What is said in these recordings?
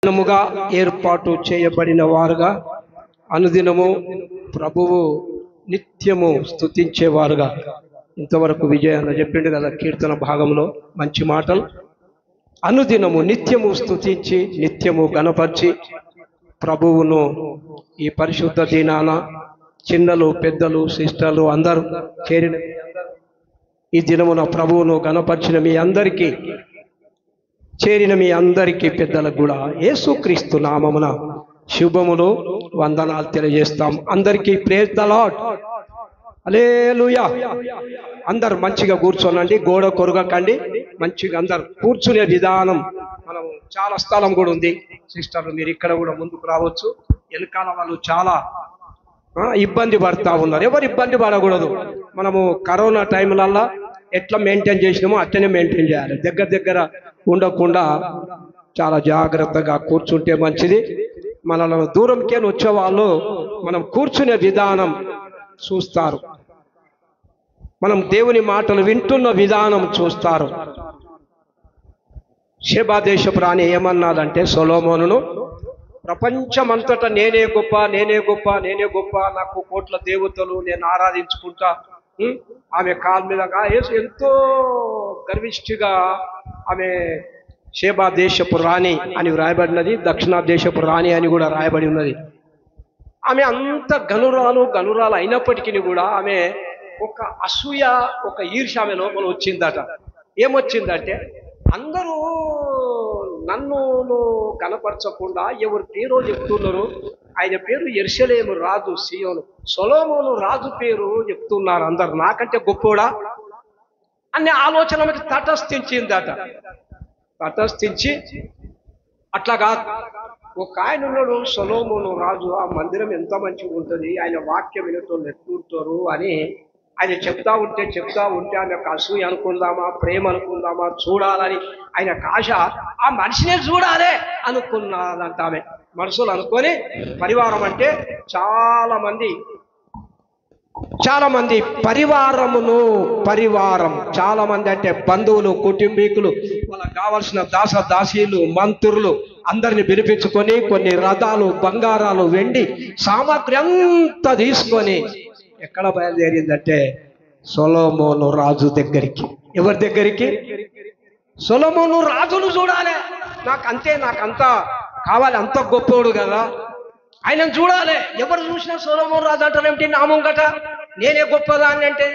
జనముగా ఏర్పాటు చేయబడిన వారుగా అనుదినము ప్రభువు నిత్యము స్తుతించేవారుగా. ఇంతవరకు విజయాన్ని చెప్పిండు కదా కీర్తన భాగంలో మంచి మాటలు. అనుదినము నిత్యము స్తుతించి నిత్యము గణపరిచి ప్రభువును ఈ పరిశుద్ధ దినాన చిన్నలు పెద్దలు సిస్టర్లు అందరూ చేరిన ఈ దినమున ప్రభువును గణపరిచిన మీ అందరికీ, చేరిన మీ అందరికీ పెద్దలకు కూడా యేసుక్రీస్తు నామమున శుభములు వందనాలు తెలియజేస్తాం. అందరికీ ప్రేజ్ ద లార్డ్. హల్లెలూయా. అందరు మంచిగా కూర్చోనండి, గోడ కొరగకండి, మంచిగా అందరు కూర్చునే విధానం. మనం చాలా స్థలం కూడా ఉంది సిస్టర్లు, మీరు ఇక్కడ కూడా ముందుకు రావచ్చు. వెనకాల వాళ్ళు చాలా ఇబ్బంది పడతా ఉన్నారు. ఎవరు ఇబ్బంది పడకూడదు. మనము కరోనా టైంలల్లా ఎట్లా మెయింటైన్ చేసినామో అట్లనే మెయింటైన్ చేయాలి. దగ్గర ఉండకుండా చాలా జాగ్రత్తగా కూర్చుంటే మంచిది. మనలో దూరంకే వచ్చే వాళ్ళు మనం కూర్చునే విధానం చూస్తారు, మనం దేవుని మాటలు వింటున్న విధానం చూస్తారు. షేబా దేశపు రాణి ఏమన్నాదంటే సొలొమోనును, ప్రపంచమంతటా నేనే గొప్ప, నేనే గొప్ప, నేనే గొప్ప, నాకు కోట్ల దేవతలు, నేను ఆరాధించుకుంటా. ఆమె కాళ్ళ మీద ఎంతో గర్విష్ఠిగా ఆమె షేబా దేశపు రాణి అని వ్రాయబడినది, దక్షిణ దేశపు రాణి అని కూడా రాయబడి ఉన్నది. ఆమె అంత గనురాలు అయినప్పటికీ కూడా ఆమె ఒక అసూయ, ఒక ఈర్ష్య ఆమె లోపల వచ్చిందట. ఏమొచ్చిందంటే, అందరూ నన్ను కనపరచకుండా ఎవరి పేరో చెప్తున్నారు. ఆయన పేరు యెరూషలేము రాజు సీయోను, సొలొమోను రాజు పేరు చెప్తున్నారు అందరు, నాకంటే గొప్పోడా అనే ఆలోచన ఆమెకి తటస్థించిందట. తటస్థించి అట్లాగా ఒక ఆయన ఉన్నాడు సొలొమోను రాజు, ఆ మందిరం ఎంత మంచిగా ఉంటుంది, ఆయన వాక్యం వినటోళ్ళు ఎట్లుంటారు అని ఆయన చెప్తా ఉంటే ఆమెకు అసూయ అనుకుందామా, ప్రేమ అనుకుందామా, చూడాలని ఆయన ఆశ, ఆ మనిషినే చూడాలి అనుకున్నదంట ఆమె. మనసులు అనుకొని పరివారం అంటే చాలా మంది పరివారం చాలా మంది అంటే బంధువులు, కుటుంబీకులు, వాళ్ళకి కావాల్సిన దాసీలు, మంత్రులు అందరిని పిలిపించుకొని కొన్ని రథాలు, బంగారాలు, వెండి సామాగ్రి అంతా తీసుకొని ఎక్కడ బయలుదేరిందంటే సొలొమోను రాజు దగ్గరికి. ఎవరి దగ్గరికి? సొలొమోను రాజును చూడాలి, నాకంతా కావాలి, అంత గొప్పోడు కదా, ఆయనను చూడాలి. ఎవరు చూసినా సొలొమోను రాజు అంటారు ఏమిటి, నామం గట నేనే గొప్పదాన్ని అంటే.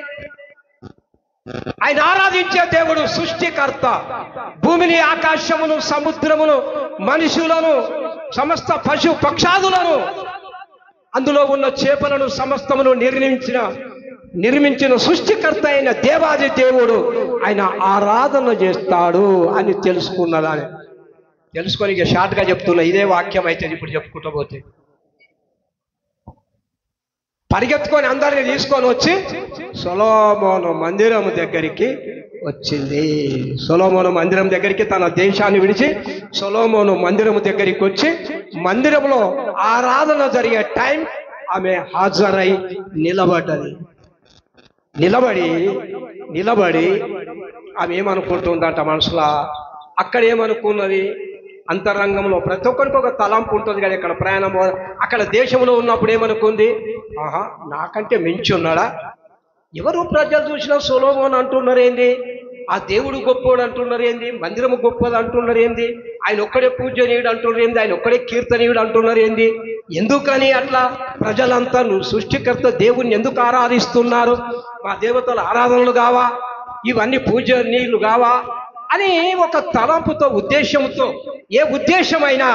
ఆయన ఆరాధించే దేవుడు సృష్టికర్త, భూమిని, ఆకాశమును, సముద్రమును, మనుషులను, సమస్త పశు పక్షాదులను, అందులో ఉన్న చేపలను సమస్తమును నిర్మించిన సృష్టికర్త అయిన దేవాది దేవుడు ఆయన ఆరాధన చేస్తాడు అని తెలుసుకున్నదాన్ని. తెలుసుకొని ఇక షార్ట్గా చెప్తున్నా, ఇదే వాక్యం అయితే ఇప్పుడు చెప్పుకుంటూ పోతే పరిగెత్తుకొని అందరిని తీసుకొని వచ్చి సొలొమోను మందిరం దగ్గరికి వచ్చింది. సొలొమోను మందిరం దగ్గరికి, తన దేశాన్ని విడిచి సొలొమోను మందిరం దగ్గరికి వచ్చి, మందిరంలో ఆరాధన జరిగే టైం ఆమె హాజరై నిలబడ్డది. నిలబడి ఆమె ఏమనుకుంటుందంట మనసులో, అక్కడ ఏమనుకున్నది, అంతరంగంలో ప్రతి ఒక్కరికి ఒక తలంపు ఉంటుంది కదా. ఇక్కడ ప్రయాణం, అక్కడ దేశంలో ఉన్నప్పుడు ఏమనుకుంది, ఆహా నాకంటే మించి ఉన్నాడా, ఎవరు ప్రజలు చూసినా సొలొమోను అంటున్నారు ఏంది, ఆ దేవుడు గొప్పోడు అంటున్నారు ఏంది, మందిరము గొప్పది అంటున్నారు ఏంది, ఆయన ఒక్కడే పూజనీయుడు అంటున్నారు ఏంది, ఆయన ఒక్కడే కీర్తనీయుడు అంటున్నారు ఏంది, ఎందుకని అట్లా ప్రజలంతా నువ్వు సృష్టికర్త దేవుణ్ణి ఎందుకు ఆరాధిస్తున్నారు, మా దేవతల ఆరాధనలు కావా, ఇవన్నీ పూజనీయులు కావా అని ఒక తలంపుతో, ఉద్దేశంతో, ఏ ఉద్దేశమైనా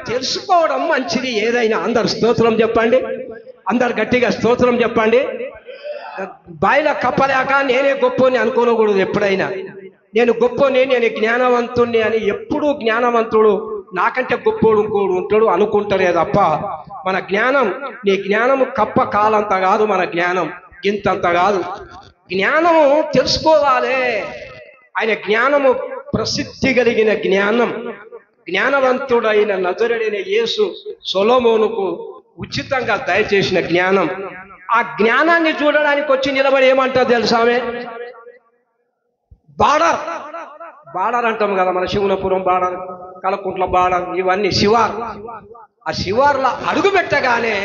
తెలుసుకోవడం మంచిది ఏదైనా. అందరు స్తోత్రం చెప్పండి, అందరు గట్టిగా స్తోత్రం చెప్పండి. బాయిల కప్పలేక నేనే గొప్పని అనుకోనకూడదు. ఎప్పుడైనా నేను గొప్పని, నేను జ్ఞానవంతుణ్ణి అని ఎప్పుడూ జ్ఞానవంతుడు నాకంటే గొప్పోడు ఇంకోడు ఉంటాడు అనుకుంటారే తప్ప, మన జ్ఞానం, నీ జ్ఞానము కప్ప కాలంత కాదు, మన జ్ఞానం ఇంతంత కాదు. జ్ఞానము తెలుసుకోవాలి. ఆయన జ్ఞానము ప్రసిద్ధి కలిగిన జ్ఞానం. జ్ఞానవంతుడైన నజరుడైన యేసు సొలొమోనుకు ఉచితంగా దయచేసిన జ్ఞానం. ఆ జ్ఞానాన్ని చూడడానికి వచ్చి నిలబడి ఏమంటారు తెలుసా, ఆమె బార్డర్ అంటాం కదా మన శివునపురం బార్డర్, కలకుంట్ల బాడ ఇవన్నీ శివారు. ఆ శివార్ల అడుగు పెట్టగానే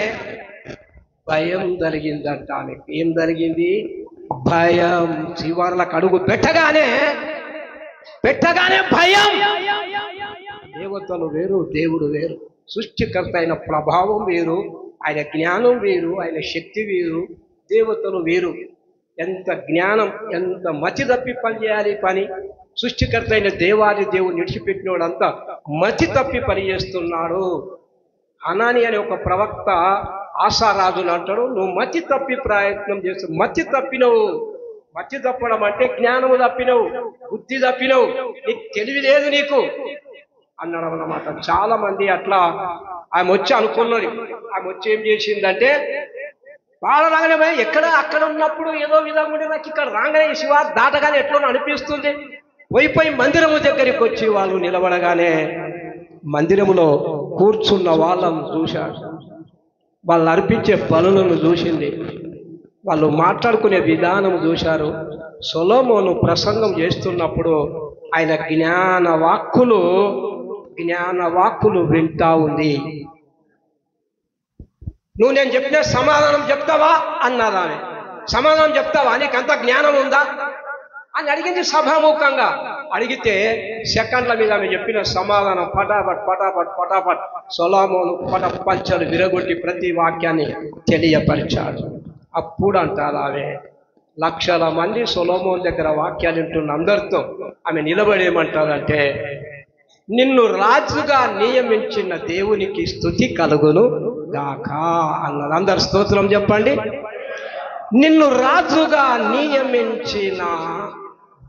భయం జరిగిందంట ఆమెకు. ఏం జరిగింది? భయం. శివార్లకు అడుగు పెట్టగానే భయం. దేవతలు వేరు, దేవుడు వేరు. సృష్టికర్త అయిన ప్రభావం వేరు, ఆయన జ్ఞానం వేరు, ఆయన శక్తి వేరు, దేవతలు వేరు. ఎంత జ్ఞానం, ఎంత మతి తప్పి పని చేయాలి పని. సృష్టికర్త అయిన దేవాది దేవుడు నిడిచిపెట్టినోడు అంతా మతి తప్పి పని చేస్తున్నాడు. హనాని అనే ఒక ప్రవక్త ఆశారాజులు అంటాడు, నువ్వు మతి తప్పి ప్రయత్నం చేస్తావు. మతి తప్పినవు. మతి తప్పడం అంటే జ్ఞానము తప్పినవు, బుద్ధి తప్పినవు, నీకు తెలివి లేదు నీకు అన్నాడు అన్నమాట. చాలా మంది అట్లా ఆమె వచ్చి అనుకున్నది. ఆమె వచ్చి ఏం చేసిందంటే వాళ్ళ రాగానే పోయి ఎక్కడ అక్కడ ఉన్నప్పుడు ఏదో విధంగా ఉండే నాకు ఇక్కడ రాగానే శివ దాటగానే ఎట్లా అనిపిస్తుంది. పోయిపోయి మందిరము దగ్గరికి వచ్చి వాళ్ళు నిలబడగానే మందిరములో కూర్చున్న వాళ్ళను చూశాడు. వాళ్ళు అర్పించే బలులను చూసింది. వాళ్ళు మాట్లాడుకునే విధానం చూశారు. సొలొమోను ప్రసంగం చేస్తున్నప్పుడు ఆయన జ్ఞాన వాక్కులు వింటా ఉంది. నువ్వు నేను చెప్పిన సమాధానం చెప్తావా అన్నది ఆమె. సమాధానం చెప్తావా, నీకంత జ్ఞానం ఉందా అని అడిగింది సభాముఖంగా. అడిగితే సెకండ్ల మీద ఆమె చెప్పిన సమాధానం పటాపట్ సొలొమోను పంచలు విరగొట్టి ప్రతి వాక్యాన్ని తెలియపరిచాడు. అప్పుడు అంటారు ఆమె, లక్షల మంది సొలొమోను దగ్గర వాక్యాలు వింటున్న అందరితో ఆమె నిలబడేమంటారంటే, నిన్ను రాజుగా నియమించిన దేవునికి స్తుతి కలుగును గాక అన్నది. అందరు స్తోత్రం చెప్పండి. నిన్ను రాజుగా నియమించిన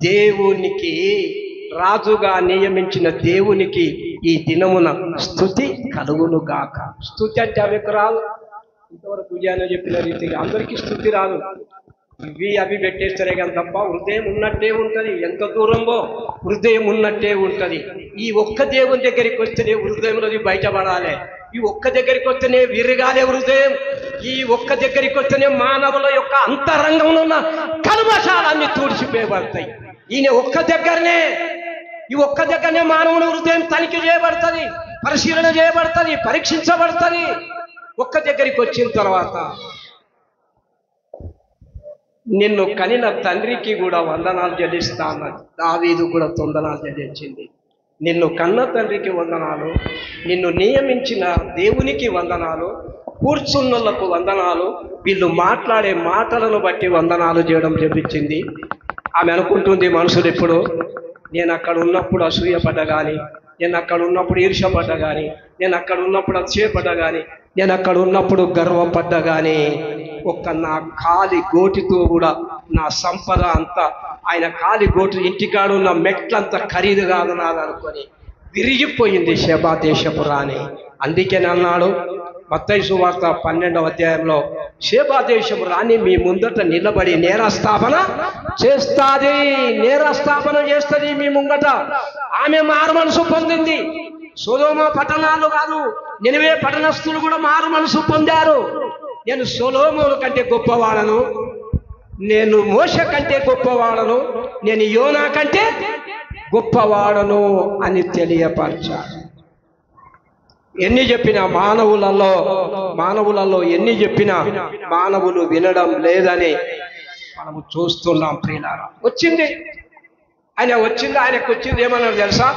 దేవునికి, రాజుగా నియమించిన దేవునికి ఈ దినమున స్తుతి కలుగును గాక. స్తుతి అంటే ఆమెకు రాదు. ఇంతవరకు పూజానే చెప్పిన రీతిగా అందరికీ స్తుతి రాదు. ఇవి అవి పెట్టేస్తారే కానీ తప్ప హృదయం ఉన్నట్టే ఉంటుంది. ఎంత దూరంలో హృదయం ఉన్నట్టే ఉంటుంది. ఈ ఒక్క దేవుని దగ్గరికి వస్తేనే హృదయంలోది బయటపడాలి. ఈ ఒక్క దగ్గరికి వస్తేనే విరగాలే హృదయం. ఈ ఒక్క దగ్గరికి వస్తేనే మానవుల యొక్క అంతరంగంలో ఉన్న కల్మషాలన్నీ తుడిచిపోయబడతాయి. ఈయన ఒక్క దగ్గరనే, ఈ ఒక్క దగ్గరనే మానవుని హృదయం తనిఖీ చేయబడుతుంది, పరిశీలన చేయబడుతుంది, పరీక్షించబడుతుంది. ఒక్క దగ్గరికి వచ్చిన తర్వాత నిన్ను కనిన తండ్రికి కూడా వందనాలు చెల్లిస్తా అన్నది. దావీదు కూడా వందనాలు చెల్లించింది. నిన్ను కన్న తండ్రికి వందనాలు, నిన్ను నియమించిన దేవునికి వందనాలు, కూర్చున్నోళ్లకు వందనాలు, వీళ్ళు మాట్లాడే మాటలను బట్టి వందనాలు చేయడం చెప్పించింది. ఆమె అనుకుంటుంది మనసులు ఎప్పుడు, నేను అక్కడ ఉన్నప్పుడు అసూయపడ్డ కానీ, నేను అక్కడ ఉన్నప్పుడు ఈర్ష్యపడ్డ కానీ, నేను అక్కడ ఉన్నప్పుడు అతిశయపడ్డ కానీ, నేను అక్కడ ఉన్నప్పుడు గర్వపడ్డ కానీ, ఒక్క నా కాలి గోటితో కూడా నా సంపద అంతా ఆయన కాలి గోటు ఇంటికాడు ఉన్న మెట్లంతా ఖరీదు కాదు నాది అనుకొని విరిగిపోయింది షెబా దేశపు రాణి. అందుకని అన్నాడు మత్తయి సువార్త 12వ అధ్యాయంలో, షెబా దేశపు రాణి మీ ముందట నిలబడి నేరస్థాపన చేస్తుంది మీ ముంగట. ఆమె మారు మనసు పొందింది. సొదొమ పట్టణాలు కాదు, నినివే పట్టణస్థులు కూడా మారు మనసు పొందారు. నేను సొలొమోను కంటే గొప్పవాడను, నేను మోషే కంటే గొప్పవాడను, నేను యోనా కంటే గొప్పవాడను అని తెలియపరచాడు. ఎన్ని చెప్పినా మానవులలో ఎన్ని చెప్పినా మానవులు వినడం లేదని మనము చూస్తున్నాం. ప్రియులారా, ఆయనకు వచ్చింది ఏమన్నారు తెలుసా?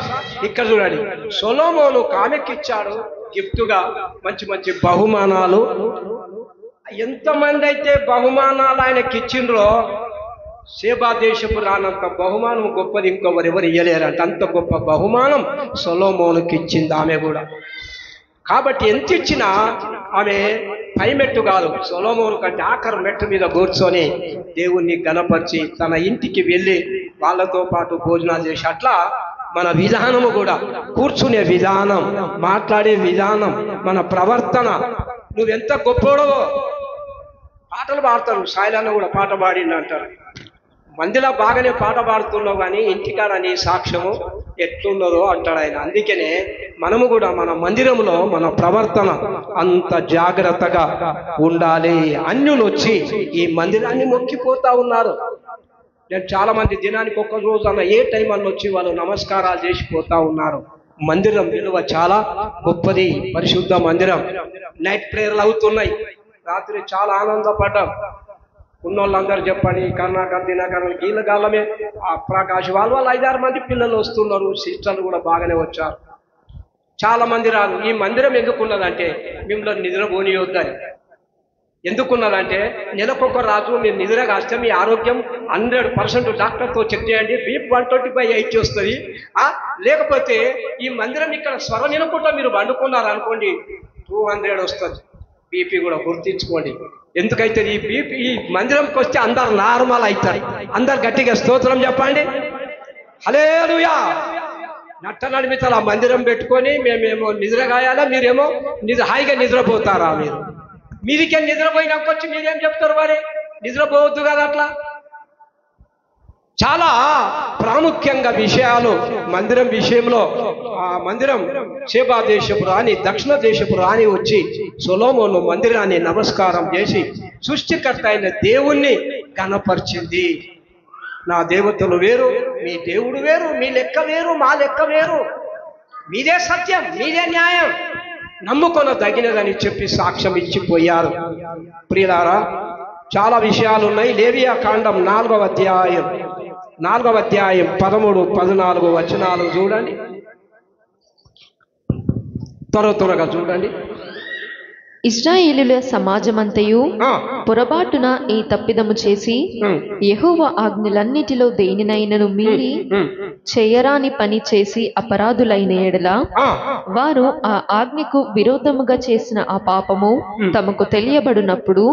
ఇక్కడ చూడండి, సొలొమోను ఆమెకిచ్చాడు గిఫ్ట్గా మంచి మంచి బహుమానాలు. ఎంతమంది అయితే బహుమానాలు ఆయనకి ఇచ్చిండ్రో, షెబా దేశపు రానంత బహుమానం గొప్పది ఇంకొవరెవరు ఇయ్యలేరంట. అంత గొప్ప బహుమానం సొలొమోనుకి ఇచ్చింది ఆమె కూడా. కాబట్టి ఎంత ఇచ్చినా ఆమె పై మెట్టు కాదు, సొలొమోను కంటే ఆఖరి మెట్టు మీద కూర్చొని దేవుణ్ణి గణపరిచి తన ఇంటికి వెళ్ళి వాళ్ళతో పాటు భోజనాలు చేసి, అట్లా మన విధానము కూడా, కూర్చునే విధానం, మాట్లాడే విధానం, మన ప్రవర్తన. నువ్వెంత గొప్పోడో పాటలు పాడతారు. సాయిలన్న కూడా పాట పాడిండు అంటారు. మందిలో బాగానే పాట పాడుతున్నావు కానీ ఇంటికాడ నీ సాక్ష్యము ఎట్లున్నదో అంటాడు ఆయన. అందుకనే మనము కూడా మన మందిరంలో మన ప్రవర్తన అంత జాగ్రత్తగా ఉండాలి. అన్యులు వచ్చి ఈ మందిరాన్ని మొక్కిపోతా ఉన్నారు. నేను చాలా మంది దినానికి ఒక్క రోజు అన్న ఏ టైం అన్న వచ్చి వాళ్ళు నమస్కారాలు చేసిపోతా ఉన్నారు. మందిరం విలువ చాలా గొప్పది. పరిశుద్ధ మందిరం. నైట్ ప్రేయర్లు అవుతున్నాయి. రాత్రి చాలా ఆనందపడ్డాం. ఉన్నోళ్ళందరూ చెప్పండి, కర్ణాకర్ దినకర్ గీళ్ళ గాళ్ళమే ఆ ప్రకాష్ వాళ్ళు 5-6 మంది పిల్లలు వస్తున్నారు. సిస్టర్లు కూడా బాగానే వచ్చారు. చాలా మంది రాదు. ఈ మందిరం ఎందుకున్నదంటే మిమ్మల్ని నిద్రపోనియొద్దని. ఎందుకున్నదంటే నెలకొక రాజు మీరు నిద్ర కాస్తే మీ ఆరోగ్యం 100% డాక్టర్తో చెక్ చేయండి. బీపీ 125/80 వస్తుంది. లేకపోతే ఈ మందిరం ఇక్కడ స్వరం వినకుండా మీరు వండుకున్నారు అనుకోండి 200 వస్తుంది. బీపీ కూడా గుర్తించుకోండి. ఎందుకైతే ఈ బీపీ ఈ మందిరంకి వస్తే అందరు నార్మల్ అవుతారు. అందరు గట్టిగా స్తోత్రం చెప్పండి. హల్లెలూయా. నట్ట నడిమితల ఆ మందిరం పెట్టుకొని మేమేమో నిద్ర కాయాలా, మీరేమో హాయిగా నిద్రపోతారా? మీరికే నిద్రపోయినాకొచ్చి మీరేం చెప్తారు? మరి నిద్రపోవద్దు కదా. అట్లా చాలా ప్రాముఖ్యంగా విషయాలు మందిరం విషయంలో. ఆ మందిరం షేబా దేశపు రాణి, దక్షిణ దేశపు రాణి వచ్చి సొలొమోను మందిరాన్ని నమస్కారం చేసి సృష్టికర్త అయిన దేవుణ్ణి ఘనపరిచింది. నా దేవతలు వేరు, మీ దేవుడు వేరు, మీ లెక్క వేరు, మా లెక్క వేరు, మీదే సత్యం, మీదే న్యాయం, నమ్ముకొన తగినదని చెప్పి సాక్ష్యం ఇచ్చిపోయారు. ప్రియులారా, చాలా విషయాలు ఉన్నాయి. లేవియా కాండం 4వ అధ్యాయం 13, 14 వచనాలు చూడండి. త్వరగా చూడండి. ఇశ్రాయేలుల సమాజమంతయు పొరబాటున ఈ తప్పిదము చేసి యెహోవా ఆజ్ఞలన్నిటిలో దేనినైనను మీరి చేయరాని పని చేసి అపరాధులైన ఎడల వారు ఆ ఆజ్ఞకు విరోధముగా చేసిన ఆ పాపము తమకు తెలియబడినప్పుడు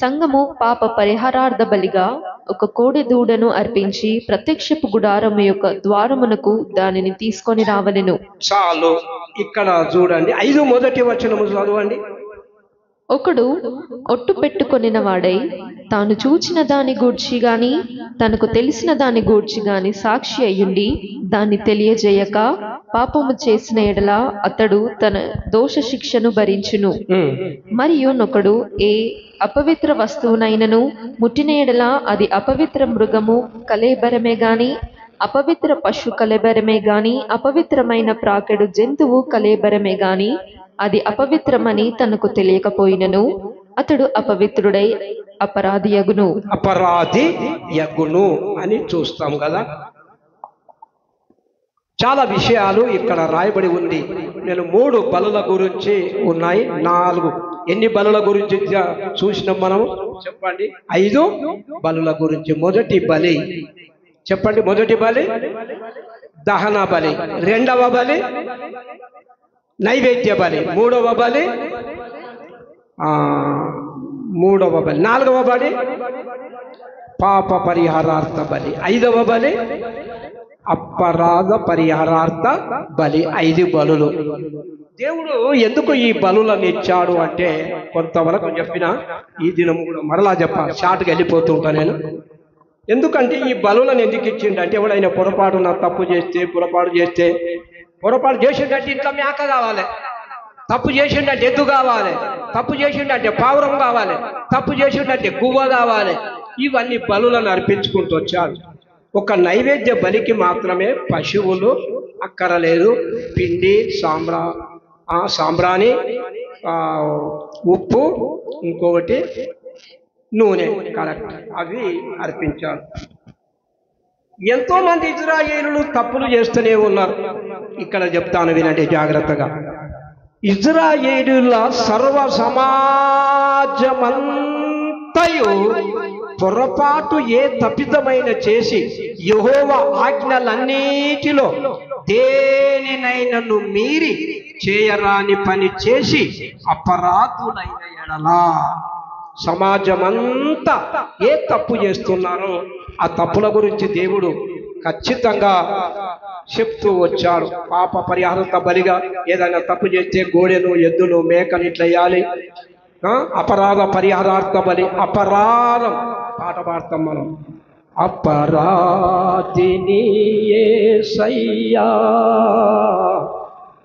సంఘము పాప పరిహారార్థ బలిగా ఒక కోడె దూడను అర్పించి ప్రత్యక్షపు గుడారము యొక్క ద్వారమునకు దానిని తీసుకొని రావలెను. చాలు. ఇక్కడ చూడండి 5 మొదటి వచనము చదవండి. ఒకడు ఒట్టు పెట్టుకొనిన వాడై తాను చూచిన దాని గూర్చి గాని తనకు తెలిసిన దాని గూర్చి గాని సాక్షి అయ్యుండి దాన్ని తెలియజేయక పాపము చేసిన ఎడల అతడు తన దోష శిక్షను భరించును. మరియు నొకడు ఏ అపవిత్ర వస్తువునైనను ముట్టిన ఎడల అది అపవిత్ర మృగము కళేబరమే గాని అపవిత్ర పశు కళేబరమే గాని అపవిత్రమైన ప్రాకెడు జంతువు కళేబరమే గాని అది అపవిత్రమని తనకు తెలియకపోయినను అతడు అపవిత్రుడై అపరాధి యగును అని చూస్తాం కదా. చాలా విషయాలు ఇక్కడ రాయబడి ఉంది. నేను 3 బలుల గురించి ఉన్నాయి. 4 ఎన్ని బలుల గురించి చూసినాం మనము? చెప్పండి. 5 బలుల గురించి. మొదటి బలి చెప్పండి. మొదటి బలి దహన బలి, 2వ బలి నైవేద్య బలి, 3వ బలి 4వ బలి పాప పరిహారార్థ బలి, 5వ బలి అపరాధ పరిహారార్థ బలి. 5 బలులు. దేవుడు ఎందుకు ఈ బలులను ఇచ్చాడు అంటే కొంతవరకు చెప్పిన ఈ దినం కూడా మరలా చెప్పాలి. షార్ట్గా వెళ్ళిపోతూ ఉంటాను నేను. ఎందుకంటే ఈ బలులను ఎందుకు ఇచ్చిండంటే ఎవడైనా తప్పు పొరపాటు చేసిండంటే ఇంట్లో మేక కావాలి, తప్పు చేసిండంటే ఎద్దు కావాలి, తప్పు చేసిండంటే పావురం కావాలి, తప్పు చేసిండంటే గువ్వ కావాలి. ఇవన్నీ బలులను అర్పించుకుంటూ వచ్చాడు. ఒక నైవేద్య బలికి మాత్రమే పశువులు అక్కరలేదు. పిండి, సాంబ్రాణి, ఉప్పు, ఇంకొకటి నూనె, కరెక్ట్, అవి అర్పించారు. ఎంతో మంది ఇజ్రాయేలులు తప్పులు చేస్తూనే ఉన్నారు. ఇక్కడ చెప్తాను వినండి జాగ్రత్తగా. ఇజ్రాయేలుల సర్వ సమాజమంతయు పొరపాటు ఏ తప్పిదమైన చేసి యెహోవా ఆజ్ఞలన్నిటిలో దేనినైనను మీరి చేయరాని పని చేసి అపరాధులైన ఎడలా, సమాజమంతా ఏ తప్పు చేస్తున్నారో ఆ తప్పుల గురించి దేవుడు ఖచ్చితంగా చెప్తూ వచ్చాడు. పాప పరిహారార్థ బలిగా ఏదైనా తప్పు చేస్తే గోడెను, ఎద్దులు, మేకలు ఇట్లా వేయాలి. అపరాధ పరిహారార్థ బలి. అపరాధం పాట పాడతాం మనం. అపరాధిని యేసయ్యా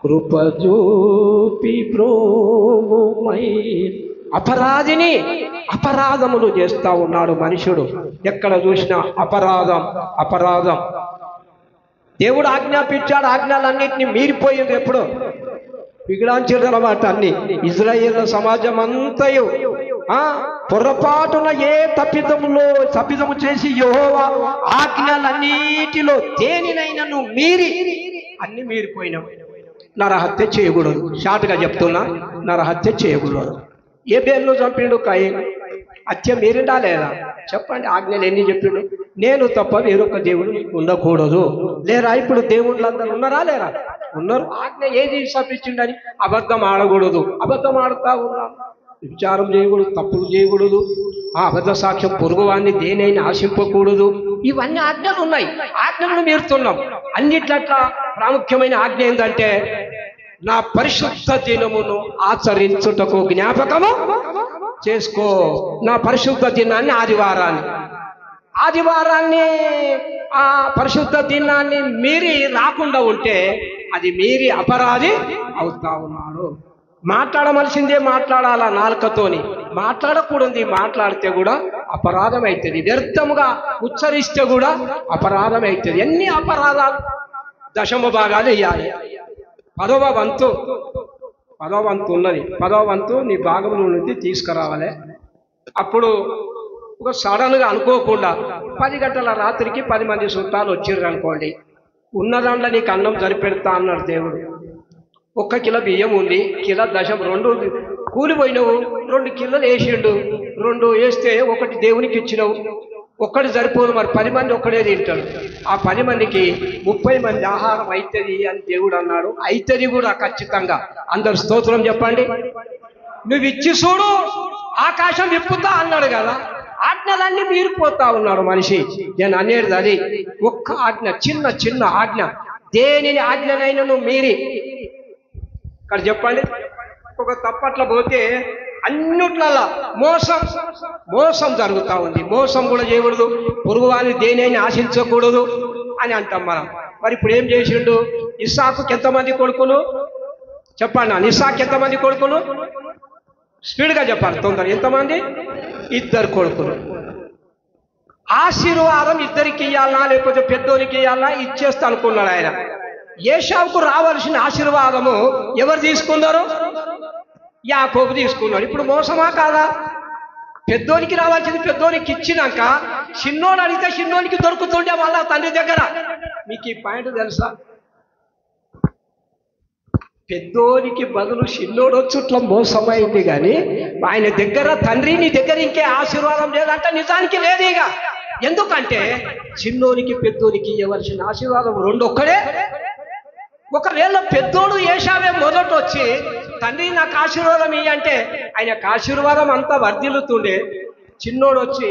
కృప చూపి బ్రోవుమై. అపరాధిని, అపరాధములు చేస్తా ఉన్నాడు మనుషుడు. ఎక్కడ చూసినా అపరాధం. దేవుడు ఆజ్ఞాపించాడు, ఆజ్ఞలన్నింటినీ మీరిపోయింది. ఎప్పుడు విగ్రహించారు అన్నమాట. అన్ని ఇజ్రాయేల్ సమాజం అంతయు పొరపాటున ఏ తప్పిదము చేసి యెహోవా ఆజ్ఞలన్నిటిలో దేనినైనా నువ్వు అన్ని మీరిపోయినావు. నరహత్య చేయకూడదు. షార్ట్గా చెప్తున్నా, నరహత్య చేయకూడదు. ఏ పేర్లు చంపిండు కయీను? హత్య మీరిండా లేదా? చెప్పండి. ఆజ్ఞలు ఎన్ని చెప్పిండు? నేను తప్ప వేరొక దేవుడు ఉండకూడదు. లేరా? ఇప్పుడు దేవుళ్ళందరూ ఉన్నారా లేరా? ఉన్నారు. ఆజ్ఞ ఏది సపించిండని? అబద్ధం ఆడకూడదు. అబద్ధం ఆడుతా ఉన్నాం. విచారం చేయకూడదు, తప్పులు చేయకూడదు, అబద్ధ సాక్ష్యం, పొరుగువాన్ని దేనైనా ఆశింపకూడదు. ఇవన్నీ ఆజ్ఞలు ఉన్నాయి. ఆజ్ఞలను మీరుతున్నాం. అన్నిట్లట్లా ప్రాముఖ్యమైన ఆజ్ఞ ఏంటంటే, నా పరిశుద్ధ దినమును ఆచరించుటకు జ్ఞాపకము చేసుకో. నా పరిశుద్ధ దినాన్ని ఆదివారాన్ని ఆ పరిశుద్ధ దినాన్ని మీరి రాకుండా ఉంటే అది మీరి అపరాధి అవుతా ఉన్నాడు. మాట్లాడవలసిందే మాట్లాడాలా, నాలుకతోని మాట్లాడకూడదు. మాట్లాడితే కూడా అపరాధం అవుతుంది. వ్యర్థముగా ఉచ్చరిస్తే కూడా అపరాధం అవుతుంది. ఎన్ని అపరాధాలు! దశమ భాగాలు ఇవ్వాలి. 10వ వంతు ఉన్నది. 10వ వంతు నీ భాగంలో నుండి తీసుకురావాలి. అప్పుడు ఒక సడన్గా అనుకోకుండా 10 గంటల రాత్రికి 10 మంది చుట్టాలు వచ్చిర్రు అనుకోండి, ఉన్న దాంట్లో నీకు అన్నం సరిపెడతా అన్నాడు దేవుడు. 1 కిలో బియ్యం ఉంది, కిలో దశం, 2 కూలిపోయినవు, 2 కిలోలు వేసిండు. 2 వేస్తే 1 దేవునికి ఇచ్చినవు. 1 సరిపోదు. మరి 10 మంది ఒక్కడే తింటాడు. ఆ 10 మందికి 30 మంది ఆహారం అవుతుంది అని దేవుడు అన్నాడు. అవుతుంది కూడా ఖచ్చితంగా. అందరు స్తోత్రం చెప్పండి. నువ్వు ఇచ్చి చూడు, ఆకాశం విప్పుతా అన్నాడు కదా. ఆజ్ఞలన్నీ మీరిపోతా ఉన్నాడు మనిషి. నేను అనేది అది. ఒక్క ఆజ్ఞ, చిన్న ఆజ్ఞ, దేనిని ఆజ్ఞనైనా నువ్వు మీరి ఇక్కడ చెప్పండి. ఒక తప్పట్ల పోతే అన్నిట్లలో మోసం జరుగుతూ ఉంది. మోసం కూడా చేయకూడదు, పొరుగువాని దేనైనా ఆశించకూడదు అని అంటాం మనం. మరి ఇప్పుడు ఏం చేసిండు? ఇస్సాకుకి ఎంతమంది కొడుకులు చెప్పండి? ఇస్సాకు ఎంతమంది కొడుకులు? స్పీడ్గా చెప్పాలి, తొందర. ఎంతమంది? 2 కొడుకులు. ఆశీర్వాదం ఇద్దరికి ఇవ్వాలనా లేకపోతే పెద్దోనికి ఇవ్వాలనా? ఇచ్చేస్తా అనుకున్నాడు ఆయన. ఏశావుకు రావాల్సిన ఆశీర్వాదము ఎవరు తీసుకున్నారు? యాకోబు తీసుకున్నాడు. ఇప్పుడు మోసమా కాదా? పెద్దోనికి రావాల్సింది పెద్దోనికి ఇచ్చినాక చిన్నోడు అడిగితే చిన్నోనికి దొరుకుతుండే వాళ్ళ తండ్రి దగ్గర. మీకు ఈ పాయింట్ తెలుసా? పెద్దోనికి బదులు చిన్నోడు వచ్చుట్ల మోసమైంది. కానీ ఆయన దగ్గర తండ్రి నీ దగ్గర ఇంకే ఆశీర్వాదం లేదంటే నిజానికి లేదు. ఇక ఎందుకంటే చిన్నోనికి పెద్దోనికి ఇవ్వాల్సిన ఆశీర్వాదం 2 ఒక్కడే. ఒకవేళ పెద్దోడు ఏశావే మొదట వచ్చి తండ్రి నాకు ఆశీర్వాదం ఇయ్యి అంటే ఆయనకు ఆశీర్వాదం అంతా వర్ధిల్లుతుండే. చిన్నోడు వచ్చి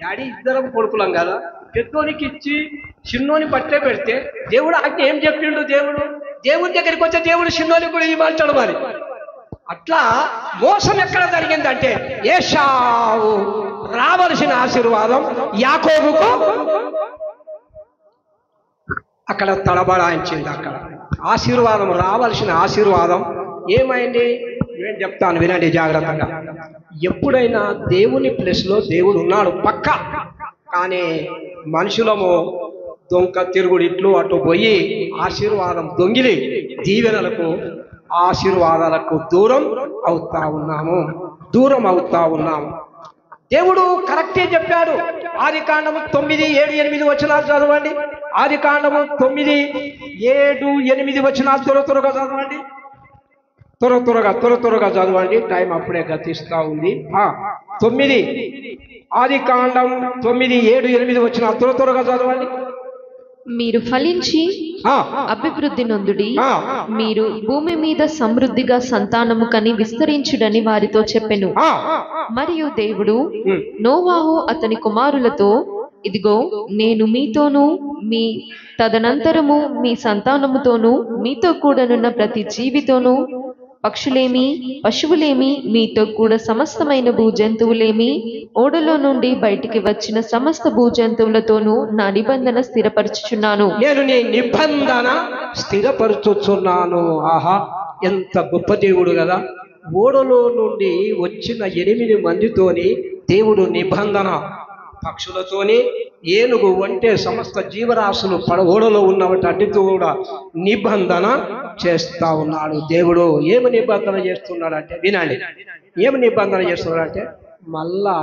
డాడీ ఇద్దరం కొడుకులం కదా, పెద్దోనికి ఇచ్చి చిన్నోని పట్టే పెడితే దేవుడు ఆజ్ఞ ఏం చెప్పిండు? దేవుడి దగ్గరికి వచ్చే దేవుడు చిన్నోనికి కూడా ఇవ్వమంటాడు. మరి అట్లా మోసం ఎక్కడ జరిగిందంటే ఏశావు రావలసిన ఆశీర్వాదం యాకోబుకు అక్కడ తడబడాయించింది. అక్కడ ఆశీర్వాదం, రావాల్సిన ఆశీర్వాదం ఏమైంది? నేను చెప్తాను, వినండి జాగ్రత్తగా. ఎప్పుడైనా దేవుని ప్లేస్లో దేవుడు ఉన్నాడు పక్క. కానీ మనుషులము దొంగ తిరుగుడు ఇట్లు అటు పోయి ఆశీర్వాదం దొంగిలి దీవెనలకు ఆశీర్వాదాలకు దూరం అవుతా ఉన్నాము. దేవుడు కరెక్టే చెప్పాడు. ఆదికాండము 9, 7, 8 వచనాలు చదవండి. ఆదికాండము 9, 7, 8 వచనాలు త్వరగా చదవండి. త్వరగా చదవండి. టైం అప్పుడే గతిస్తూ ఉంది. 9 ఆదికాండం 9, 7, 8 వచనాలు త్వరగా చదవండి. మీరు ఫలించి అభివృద్ధి నొందుడి, మీరు భూమి మీద సమృద్ధిగా సంతానము కని విస్తరించుడని వారితో చెప్పెను. మరియు దేవుడు నోవాహు అతని కుమారులతో, ఇదిగో నేను మీతోనూ మీ తదనంతరము మీ సంతానముతోనూ మీతో కూడనున్న ప్రతి జీవితోనూ, పక్షులేమి పశువులేమి మీతో కూడా సమస్తమైన భూజంతువులేమి, ఓడలో నుండి బయటికి వచ్చిన సమస్త భూజంతువులతోనూ నా నిబంధన స్థిరపరచుచున్నాను. నేను నీ నిబంధన స్థిరపరచుచున్నాను. ఆహా, ఎంత గొప్ప దేవుడు కదా! ఓడలో నుండి వచ్చిన 8 మందితోని దేవుడు నిబంధన పక్షులతోని, ఏనుగు వంటే సమస్త జీవరాశులు ఓడలో ఉన్నవాటి అన్నిటితో కూడా నిబంధన చేస్తా ఉన్నాడు దేవుడు. ఏమి నిబంధన చేస్తున్నాడంటే, వినండి, ఏమి నిబంధన చేస్తున్నాడంటే మళ్ళా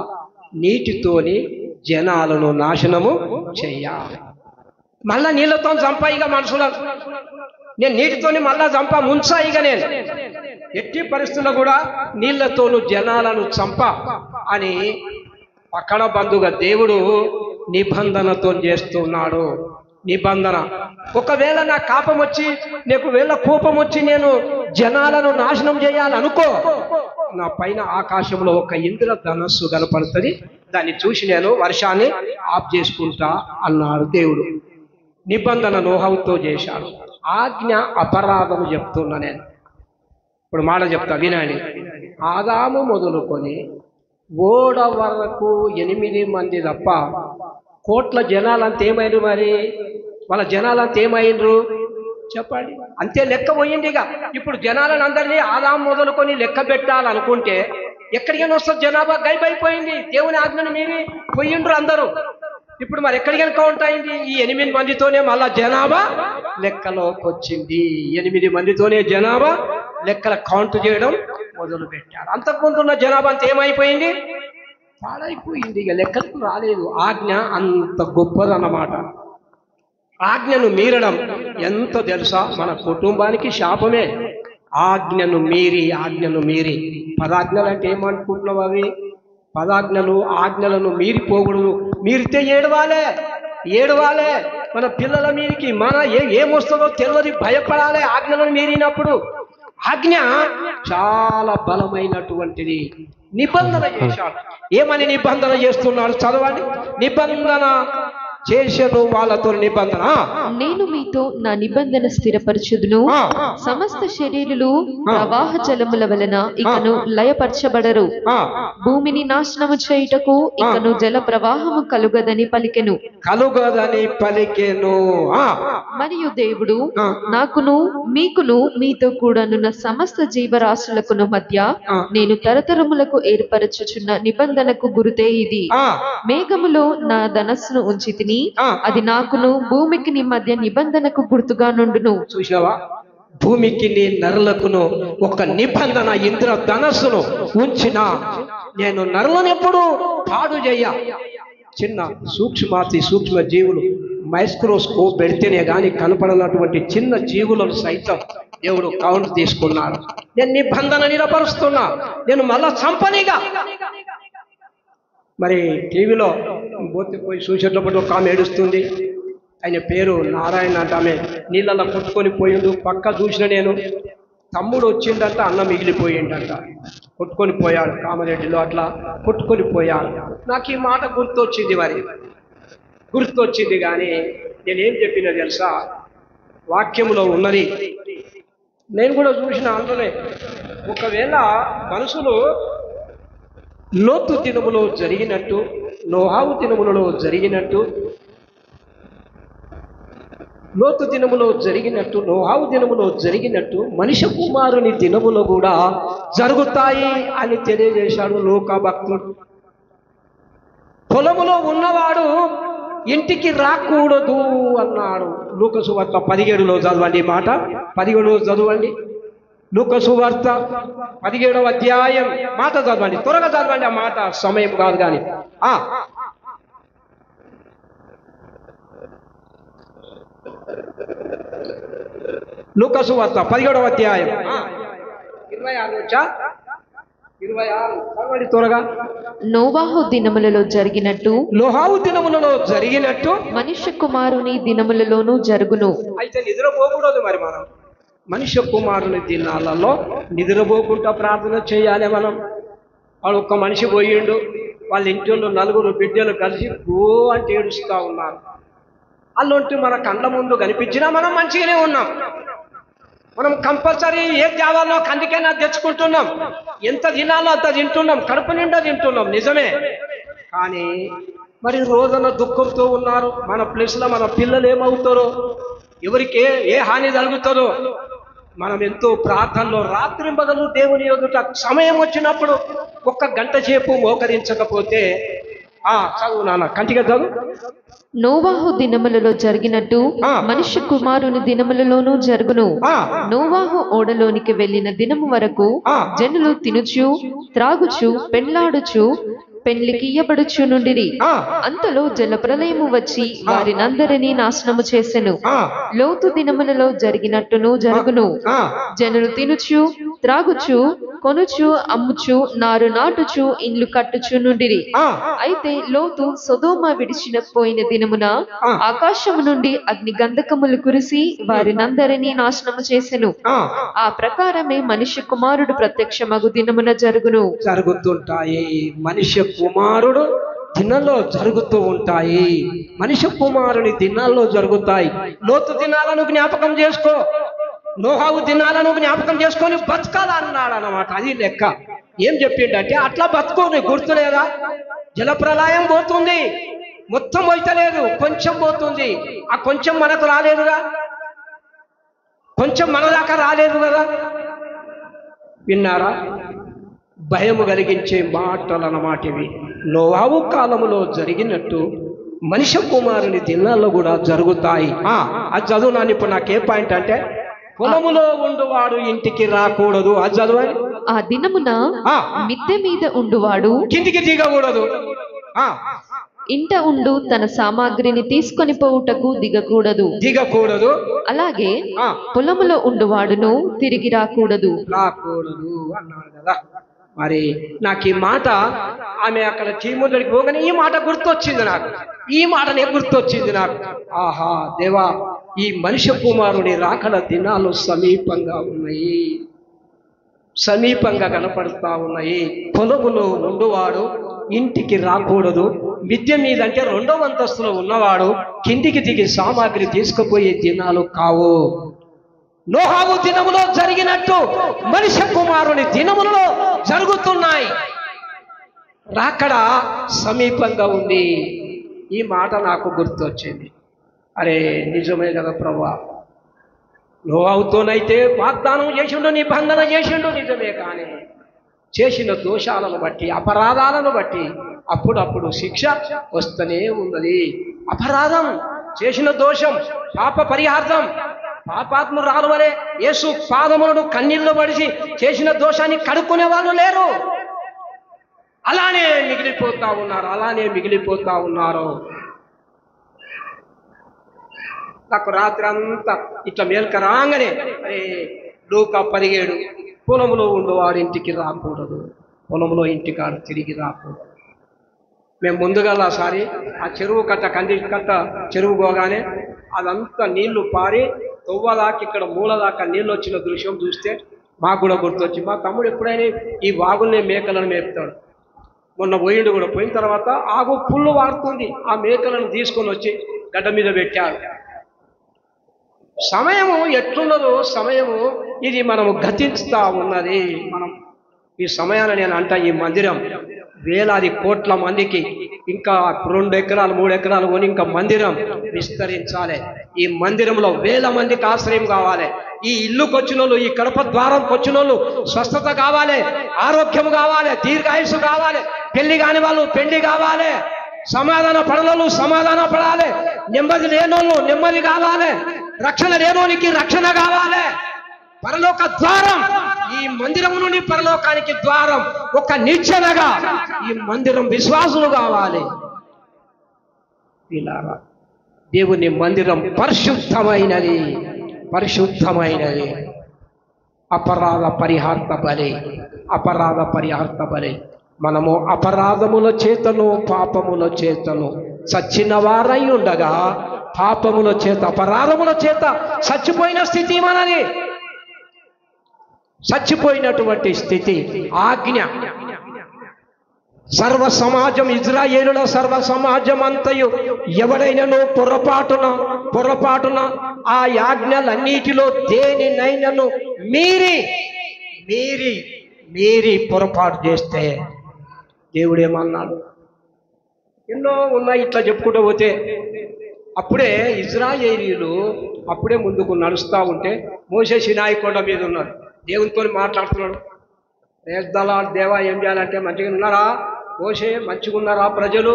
నీటితోని జనాలను నాశనము చెయ్యాలి. మళ్ళా నీళ్ళతో చంపాయిగా మనుషులను, నేను నీటితోని మళ్ళా చంపా ముంచాయిగా, నేను ఎట్టి పరిస్థితుల్లో కూడా నీళ్లతోనూ జనాలను చంప అని పక్కన బంధుగా దేవుడు నిబంధనతో చేస్తున్నాడు. నిబంధన. ఒకవేళ నా కోపం వచ్చి, కోపం వచ్చి నేను జనాలను నాశనం చేయాలనుకో, నా పైన ఆకాశంలో ఒక ఇంద్రధనస్సు కనపడుతుంది, దాన్ని చూసి నేను వర్షాన్ని ఆఫ్ చేసుకుంటా అన్నాడు దేవుడు. నిబంధన నోహవుతో చేశాడు. ఆజ్ఞ అపరాధము చెప్తున్నా నేను. ఇప్పుడు మాట చెప్తా వినండి. ఆదాము మొదలుకొని ఓడ వరకు 8 మంది తప్ప కోట్ల జనాలంతా ఏమైండ్రు? మరి వాళ్ళ జనాలంతా ఏమైండ్రు చెప్పండి. అంతే లెక్క పోయింది. ఇక ఇప్పుడు జనాలను అందరినీ ఆదాము మొదలుకొని లెక్క పెట్టాలనుకుంటే ఎక్కడికైనా వస్తుంది జనాభా? గైబైపోయింది. దేవుని ఆజ్ఞను మీరి పోయిండ్రు అందరూ. ఇప్పుడు మరి ఎక్కడికైనా కౌంట్ అయింది? ఈ 8 మందితోనే మళ్ళా జనాభా లెక్కలోకి వచ్చింది. 8 మందితోనే జనాభా లెక్కల కౌంట్ చేయడం మొదలు పెట్టాడు. అంతకుముందు ఉన్న జనాభా అంత ఏమైపోయింది? పాడైపోయింది. ఇక లెక్కలకు రాలేదు. ఆజ్ఞ అంత గొప్పదన్నమాట. ఆజ్ఞను మీరడం ఎంత తెలుసా? మన కుటుంబానికి శాపమే. ఆజ్ఞను మీరి పదాజ్ఞలు అంటే ఏమనుకుంటున్నావు? అవి పదాజ్ఞలు, ఆజ్ఞలను మీరిపోకూడదు. మీరితే ఏడవాలే. మన పిల్లల మీదకి మన ఏమొస్తుందో తెలియదు, భయపడాలి. ఆజ్ఞలను మీరినప్పుడు ఆజ్ఞ చాలా బలమైనటువంటిది. నిబంధన చేశాడు. ఏమని నిబంధన చేస్తున్నాడు? చదవండి. నిబంధన చేసెను వాళ్ళతో నిబంధన. నేను మీతో నా నిబంధన స్థిరపరచుదును. సమస్త శరీరులు ప్రవాహ జలముల వలన ఇకను లయపరచబడరు. భూమిని నాశనము చేయుటకు ఇకను జల ప్రవాహము కలుగదని పలికెను. మరియు దేవుడు నాకును మీకును మీతో కూడానున్న సమస్త జీవరాశులకును మధ్య నేను తరతరములకు ఏర్పరచుచున్న నిబంధనకు గురుతే ఇది. మేఘములో నా ధనస్సును ఉంచితిని, అది నాకును భూమికి నీ మధ్య నిబంధనకు గుర్తుగా నుండును. చూసావా? భూమికి నీ నరులకును ఒక నిబంధన, ఇంద్రధనస్సును ఉంచిన. నేను నరులను ఎప్పుడు పాడు చేయ. చిన్న సూక్ష్మ జీవులు మైక్రోస్కోప్ పెడితేనే గాని కనపడనటువంటి చిన్న జీవులను సైతం దేవుడు కౌంట్ తీసుకున్నాడు. నేను నిబంధన నిలబరుస్తున్నా, నేను మళ్ళా చంపనిగా. మరి టీవీలో పోయి చూసేటప్పుడు ఒక ఆమె ఏడుస్తుంది. ఆయన పేరు నారాయణ అంట. ఆమె నీళ్ళల్లో కొట్టుకొని పోయిండు. పక్క చూసిన నేను, తమ్ముడు వచ్చిందంట, అన్న మిగిలిపోయిండంట. కొట్టుకొని పోయాడు కామారెడ్డిలో, అట్లా కొట్టుకొని పోయాడు. నాకు ఈ మాట గుర్తొచ్చింది కానీ నేనేం చెప్పినా తెలుసా? వాక్యములో ఉన్నది నేను కూడా చూసిన. అందులోనే ఒకవేళ మనుషులు లోతు దినములో జరిగినట్టు, నోహావు దినములలో జరిగినట్టు, నోహావు దినములో జరిగినట్టు మనిషి కుమారుని దినములో కూడా జరుగుతాయి అని తెలియజేశాడు లోక భక్తుడు. పొలములో ఉన్నవాడు ఇంటికి రాకూడదు అన్నాడు. లూకా సువార్త 17లో చదవండి. మాట 17 చదవండి. లూకా సువార్త 17వ అధ్యాయం మాట చదవండి. త్వరగా చదవండి. ఆ మాట సమయం కాదు కానీ. లూకా సువార్త 17వ అధ్యాయం 26 త్వరగా. నోవాహు దినములలో జరిగినట్టు మనుష్య కుమారుని దినములలోనూ జరుగును. అయితే నిద్రపోకూడదు. మరి మనం మనుష్య కుమారుని దినాలలో నిద్రపోకుండా ప్రార్థన చేయాలి. మనం వాడు ఒక్క మనిషి పోయిండు, వాళ్ళ ఇంట్లో 4 బిడ్డలు కలిసి గో అంటే ఏడుస్తూ ఉన్నారు. అల్లుంటి మన కళ్ళ ముందు కనిపించినా మనం మంచిగానే ఉన్నాం. మనం కంపల్సరీ ఏం తేవాలో కందికైనా తెచ్చుకుంటున్నాం. ఎంత తినాలో అంత తింటున్నాం, కడుపు నిండా తింటున్నాం, నిజమే. కానీ మరి రోజున దుఃఖంతో ఉన్నారు. మన ప్లేస్లో మన పిల్లలు ఏమవుతారో, ఎవరికి ఏ హాని జరుగుతుందో. మనం ఎంతో ప్రార్థనలో రాత్రింబగలు దేవుని ఎదుట సమయం వచ్చినప్పుడు 1 గంట సేపు మోకరించకపోతే చదువు నాన్న, కంటిగా చదువు. నోవాహు దినములలో జరిగినట్టు మనుష్య కుమారుని దినములలోనూ జరుగును. నోవాహు ఓడలోనికి వెళ్ళిన దినము వరకు జనులు తినుచు త్రాగుచు పెండ్లాడుచు పెండ్లికియ్యబడుచు నుండిరి. అంతలో జలప్రలయము వచ్చి వారినందరినీ నాశనము చేసెను. లోతు దినములలో జరిగినట్టును జరుగును. జనులు తినుచు త్రాగుచు కొనుచు అమ్ముచు నారు నాటుచు ఇండ్లు కట్టుచు నుండిరి. అయితే లోతు సొదొమ విడిచిన పోయిన దినమున ఆకాశము నుండి అగ్ని గంధకములు కురిసి వారినందరినీ నాశనము చేసెను. ఆ ప్రకారమే మనుష్య కుమారుడు ప్రత్యక్షమగు దినమున జరుగుతుంటాయి. మనుష్య కుమారుడు దినాల్లో జరుగుతూ ఉంటాయి. మనుష్య కుమారుని దినాల్లో జరుగుతాయి. లోతు దినాలను జ్ఞాపకం చేసుకో, నోహావు దినాలను జ్ఞాపకం చేసుకొని బతకాలన్నాడు అన్నమాట. అది లెక్క. ఏం చెప్పిండంటే అట్లా బతుకోని గుర్తులేదా? జలప్రలయం పోతుంది, మొత్తం పోతలేదు, కొంచెం పోతుంది. ఆ కొంచెం మనకు రాలేదుగా, కొంచెం మన దాకా రాలేదు కదా. విన్నారా? భయము కలిగించే మాటలు అన్నమాట ఇవి. నోవాహు కాలములో జరిగినట్టు మనుష్య కుమారుని దినాల్లో కూడా జరుగుతాయి. అది చదువు నాన్న. ఇప్పుడు నాకే పాయింట్ అంటే, పొలములో ఉండువాడు ఇంటికి రాకూడదు. అది చదువు. ఆ దినమున మిద్దె మీద ఉండువాడు కిందికి దిగకూడదు. ఇంట ఉండు తన సామాగ్రిని తీసుకొని పోవుటకు దిగకూడదు. అలాగే పొలములో ఉండువాడును తిరిగి రాకూడదు అన్నాడు కదా. మరి నాకు ఈ మాట, ఆమె అక్కడ చీముద్దడికి పోగానే ఈ మాట గుర్తొచ్చింది నాకు. ఈ మాటనే గుర్తొచ్చింది నాకు. ఆహా దేవా, ఈ మనుష్య కుమారుని రాకడ దినాలు సమీపంగా ఉన్నాయి, సమీపంగా కనపడుతూ ఉన్నాయి. పొలములో ఉండువాడు ఇంటికి రాకూడదు. మిద్దె మీద అంటే 2వ అంతస్తులో ఉన్నవాడు కిందికి దిగి సామాగ్రి తీసుకుపోయే దినాలు కావు. నోహావు దినములో జరిగినట్టు మనుష్య కుమారుని దినములలో జరుగుతున్నాయి. రాకడ సమీపంగా ఉంది. ఈ మాట నాకు గుర్తొచ్చింది. అరే నిజమే కదా ప్రభువా, నోవాహుతోనైతే వాగ్దానం చేసిండు, నిబంధన చేసిండు, నిజమే. కానీ చేసిన దోషాలను బట్టి, అపరాధాలను బట్టి అప్పుడప్పుడు శిక్ష వస్తూనే ఉన్నది. అపరాధం, చేసిన దోషం, పాప పరిహార్థం, పాపాత్మురాలు వలె యేసు పాదములను కన్నీళ్లు పడిచి చేసిన దోషాన్ని కడుక్కునే వాళ్ళు లేరు. అలానే మిగిలిపోతా ఉన్నారు. నాకు రాత్రి అంతా ఇట్లా మేల్క రాగానే, అరే లూకా 17 పొలంలో ఉండేవాడు ఇంటికి రాకూడదు, పొలంలో ఇంటికాడు తిరిగి రాకూడదు. మేము ముందుగా సారి ఆ చెరువు కట్ట, కంది కట్ట చెరువు పోగానే అదంతా నీళ్లు పారి తొవ్వదాకా, ఇక్కడ మూలదాకా నీళ్ళు వచ్చిన దృశ్యం చూస్తే మాకు కూడా గుర్తొచ్చి, మా తమ్ముడు ఎప్పుడైనా ఈ వాగుల్ని మేకలను మేపుతాడు. మొన్న పోయిండు కూడా. పోయిన తర్వాత ఆగు పుల్లు వాడుతుంది, ఆ మేకలను తీసుకొని వచ్చి గడ్డ మీద పెట్టాడు. సమయము ఎట్లున్నదో, సమయము ఇది మనము గతిస్తూ ఉన్నది. మనం ఈ సమయాన్ని నేను అంటా, ఈ మందిరం వేలాది కోట్ల మందికి ఇంకా 2 ఎకరాలు 3 ఎకరాలు కొని ఇంకా మందిరం విస్తరించాలి. ఈ మందిరంలో వేల మందికి ఆశ్రయం కావాలి. ఈ ఇల్లుకి వచ్చిన వాళ్ళు, ఈ కడప ద్వారంకి వచ్చిన వాళ్ళు స్వస్థత కావాలి, ఆరోగ్యం కావాలి, దీర్ఘాయుసు కావాలి, పెళ్లి కాని వాళ్ళు పెళ్లి కావాలి, సమాధాన పడనోళ్ళు సమాధాన పడాలి, నెమ్మది లేనోళ్ళు నెమ్మది కావాలి, రక్షణ లేనోనికి రక్షణ కావాలి. పరలోక ద్వారం, ఈ మందిరం నుండి పరలోకానికి ద్వారం, ఒక నిచ్చెనగా ఈ మందిరం విశ్వాసులు కావాలి. ఇలా దేవుని మందిరం పరిశుద్ధమైనది, పరిశుద్ధమైనది. అపరాధ పరిహార్థ బలి. మనము అపరాధముల చేతను పాపముల చేతను చచ్చిన వారై ఉండగా, పాపముల చేత అపరాధముల చేత చచ్చిపోయిన స్థితి మనది. చచ్చిపోయినటువంటి స్థితి. ఆజ్ఞ సర్వ సమాజం, ఇజ్రాయేలుల సర్వ సమాజం అంతయు ఎవడైనను పొరపాటున ఆ ఆజ్ఞలన్నిటిలో దేనినైనను మీరి పొరపాటు చేస్తే, దేవుడేమన్నాడు? ఎన్నో ఉన్నాయి ఇట్లా చెప్పుకుంటూ పోతే. అప్పుడే ఇజ్రాయేలీలు అప్పుడే ముందుకు నడుస్తూ ఉంటే మోషే సినాయి కొండ మీద ఉన్నాడు, దేవునితో మాట్లాడుతున్నాడు. దేవా ఏం చేయాలంటే, మంచిగా ఉన్నారా, మోషే మంచిగున్నారా ప్రజలు,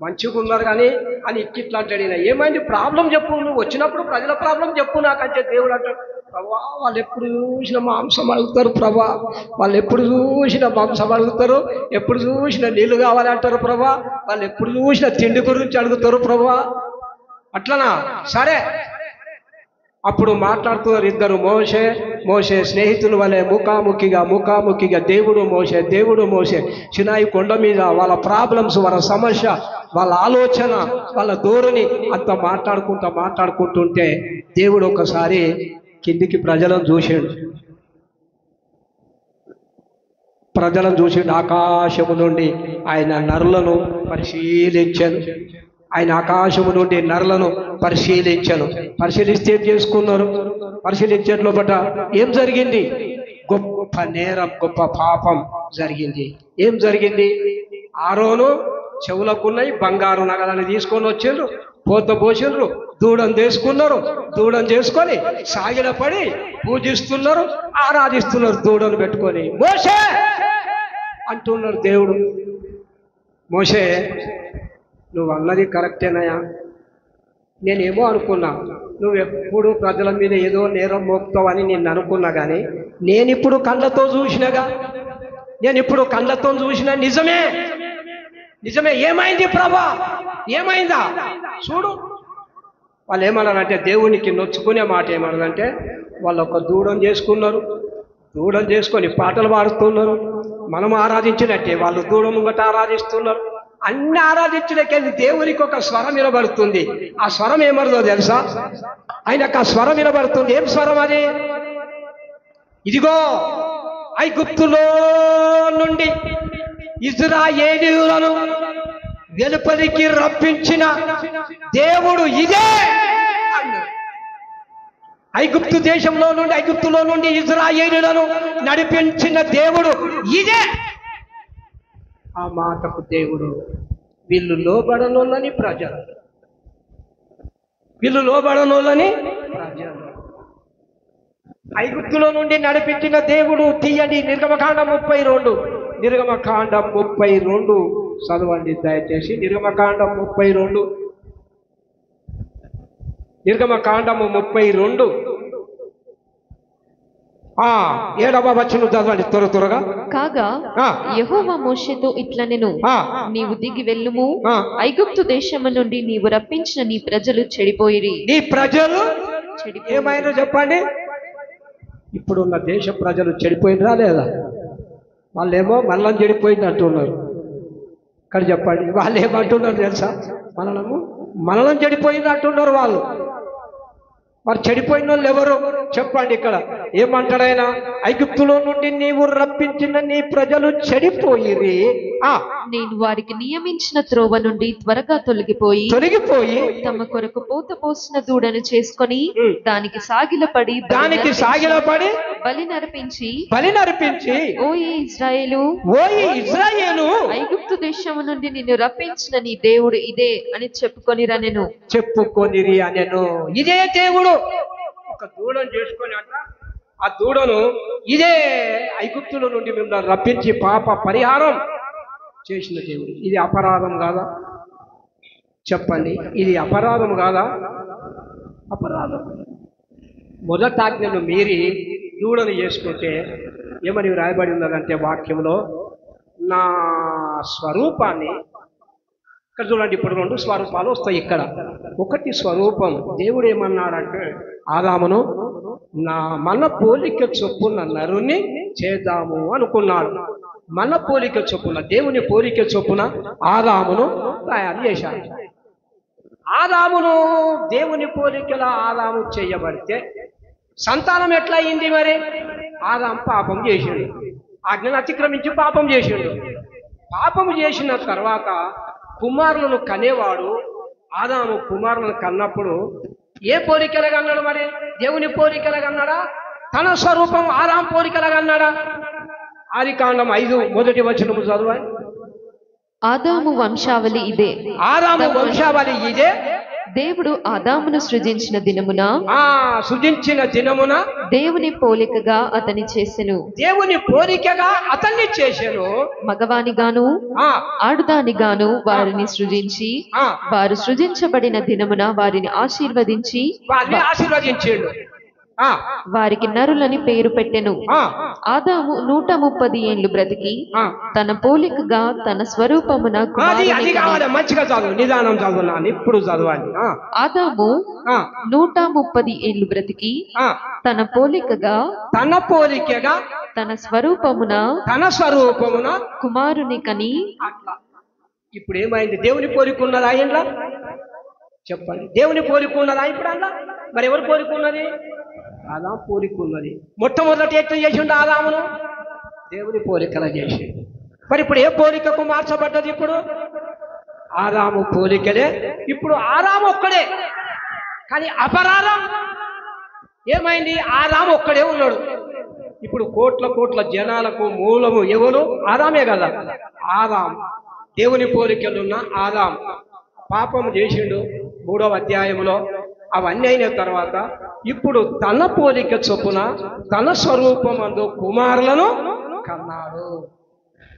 మంచిగున్నారు కానీ అని ఇట్లా అంటాడు. ఈయన ఏమైంది ప్రాబ్లం చెప్పు, నువ్వు వచ్చినప్పుడు ప్రజల ప్రాబ్లం చెప్పు నాకంటే. దేవుడు అంటాడు, ప్రభా వాళ్ళు ఎప్పుడు చూసిన మాంసం అడుగుతారు ప్రభా, వాళ్ళు ఎప్పుడు చూసిన మాంసం అడుగుతారు, ఎప్పుడు చూసిన నీళ్లు కావాలంటారు ప్రభా, వాళ్ళు ఎప్పుడు చూసిన తిండి గురించి అడుగుతారు ప్రభా. అట్లనా, సరే. అప్పుడు మాట్లాడుతున్నారు ఇద్దరు, మోషే స్నేహితుల వలె ముఖాముఖిగా దేవుడు మోషే సినాయి కొండ మీద వాళ్ళ ప్రాబ్లమ్స్, వాళ్ళ సమస్య, వాళ్ళ ఆలోచన, వాళ్ళ ధోరణి అంతా మాట్లాడుకుంటుంటే దేవుడు ఒకసారి కిందికి ప్రజలను చూసిండు. ఆకాశము నుండి ఆయన నరులను పరిశీలించాను. ఆయన ఆకాశము నుండి నరులను పరిశీలిస్తే ఏం చేసుకున్నారు? పరిశీలించట్లో బట్ట ఏం జరిగింది? గొప్ప నేరం, గొప్ప పాపం జరిగింది. ఏం జరిగింది? ఆరోను చెవులకున్నాయి బంగారు నగలని తీసుకొని వచ్చిండ్రు, పోత పోసిండ్రు, దూడం చేసుకొని సాగిలపడి పూజిస్తున్నారు, ఆరాధిస్తున్నారు దూడను పెట్టుకొని. మోషే అంటున్నారు దేవుడు, మోషే నువ్వు అన్నది కరెక్టేనయా, నేనేమో అనుకున్నా నువ్వు ఎప్పుడు ప్రజల మీద ఏదో నేరం మోపుతావని నేను అనుకున్నా, కానీ నేనిప్పుడు కళ్ళతో చూసిన నిజమే. ఏమైంది ప్రభా, ఏమైందా చూడు. వాళ్ళు ఏమన్నారంటే, దేవునికి నొచ్చుకునే మాట ఏమన్నారంటే, వాళ్ళు ఒక దూడం చేసుకొని పాటలు పాడుతున్నారు. మనం ఆరాధించినట్టే వాళ్ళు దూడం ముంగట ఆరాధిస్తున్నారు. అన్ని ఆరాధించడానికి దేవునికి ఒక స్వరం వినబడుతుంది. ఆ స్వరం ఏమరుదో తెలుసా? ఆయనకు ఆ స్వరం వినబడుతుంది. ఏం స్వరం అది? ఇదిగో ఐగుప్తులో నుండి ఇశ్రాయేలీయులను వెలుపలికి రప్పించిన దేవుడు ఇదే అన్నాడు. ఐగుప్తులో నుండి ఇశ్రాయేలీయులను నడిపించిన దేవుడు ఇదే. ఆ మాటకు దేవుడు, వీళ్ళు లోబడనోళ్ళని ప్రజలు. ఐగుప్తులో నుండి నడిపించిన దేవుడు తీయండి. నిర్గమకాండం 32 చదవండి దయచేసి. నిర్గమకాండం 32 7వ వచనం చదవండి త్వరగా. కాగా యెహోవా మోషేతో ఇట్లనెను, నీవు దిగి వెళ్ళుము, ఐగుప్తు దేశము నుండి నీవు రప్పించిన నీ ప్రజలు చెడిపోయిరి. నీ ప్రజలు ఏమైనా చెప్పండి. ఇప్పుడున్న దేశ ప్రజలు చెడిపోయినరా లేదా? వాళ్ళేమో మనల్ని చెడిపోయింది అంటున్నారు. ఇక్కడ చెప్పండి, వాళ్ళు ఏమంటున్నారు తెలుసా? మనల్ని చెడిపోయింది అంటున్నారు వాళ్ళు. మరి చెడిపోయిన వాళ్ళు ఎవరు చెప్పండి? ఇక్కడ ఏమంటాడైనా, ఐగుప్తులో నుండి నీవు రప్పించిన నీ ప్రజలు చెడిపోయిరి. నేను వారికి నియమించిన త్రోవ నుండి త్వరగా తొలగిపోయి తమ కొరకు పోత పోసిన దూడను చేసుకొని దానికి సాగిలపడి బలి నర్పించి ఓ ఇశ్రాయేలు ఐగుప్తు దేశము నుండి నిన్ను రప్పించిన నీ దేవుడు ఇదే అని చెప్పుకొనిరి అనెను. ఇదే దేవుడు ఒక దూడను చేసుకొని అంట, ఆ దూడను ఇదే ఐగుప్తుల నుండి మిమ్మల్ని రప్పించి పాప పరిహారం చేసిన దేవుడు. ఇది అపరాధం కాదా? చెప్పండి, ఇది అపరాధం కాదా? అపరాధం. మొదటి ఆజ్ఞను మీరి దూడను చేసుకుంటే ఏమని రాయబడి ఉన్నదంటే వాక్యంలో, నా స్వరూపాన్ని, ఇక్కడ చూడండి, ఇప్పుడు 2 స్వరూపాలు వస్తాయి ఇక్కడ. ఒకటి స్వరూపం, దేవుడు ఏమన్నాడంటే ఆదామును మన పోలిక చొప్పున నరుని చేద్దాము అనుకున్నాడు. మన పోలిక చొప్పున, దేవుని పోలిక చొప్పున ఆదామును తయారు చేశాడు. ఆదామును దేవుని పోలికల ఆదాము చేయబడితే సంతానం ఎట్లా అయింది? మరి ఆదాము పాపం చేసిండు, ఆజ్ఞను అతిక్రమించి పాపం చేసిండు. పాపం చేసిన తర్వాత కుమారులను కనేవాడు. ఆదాము కుమారులను కన్నప్పుడు ఏ పోలికలుగా అన్నాడు? మరి దేవుని పోలికలుగా అన్నాడా? తన స్వరూపం ఆదాము పోలికలుగా అన్నాడా? ఆదికాండం 5 మొదటి వచనము చదవాలి. ఆదాము వంశావళి ఇదే. దేవుడు ఆదామును సృజించిన దినమున సృజించిన దినమున దేవుని పోలికగా అతని చేసెను. దేవుని పోలికగా అతన్ని చేసెను. మగవానిగాను ఆడుదానిగాను వారిని సృజించి వారు సృజించబడిన దినమున వారిని ఆశీర్వదించి ఆశీర్వదించాడు. వారికి నరులని పేరు పెట్టెను. ఆదాము 130 ఏండ్లు బ్రతికి తన పోలికగా తన స్వరూపమున మంచిగా చదువు, నిదానం చదువున్నాను, ఇప్పుడు చదవాలి. ఆదాము 130 ఏండ్లు బ్రతికి తన పోలికగా తన స్వరూపమున కుమారుని కని. ఇప్పుడు ఏమైంది? దేవుని పోలిక ఉన్నదా ఇంట్లో? చెప్పండి. దేవుని పోలిక ఉన్నదా ఇప్పుడు అలా? మరి ఎవరు పోలిక ఉన్నది? ఆదాము పోలిక ఉన్నది. మొట్టమొదటి ఎట్లా చేసిండు ఆదామును? దేవుని పోలికలా చేసిండు. మరి ఇప్పుడు ఏ పోలికకు మార్చబడ్డది? ఇప్పుడు ఆదాము పోలికలే. ఇప్పుడు ఆదాము ఒక్కడే, కానీ అపరాధం ఏమైంది? ఆదాము ఒక్కడే ఉన్నాడు. ఇప్పుడు కోట్ల కోట్ల జనాలకు మూలము ఎవరు? ఆదామే కదా. ఆదాము దేవుని పోలికలున్న ఆదాము పాపము చేసిండు 3వ అధ్యాయంలో. అవన్నీ అయిన తర్వాత ఇప్పుడు తన పోలిక చొప్పున తన స్వరూపమందు కుమారులను కన్నాడు.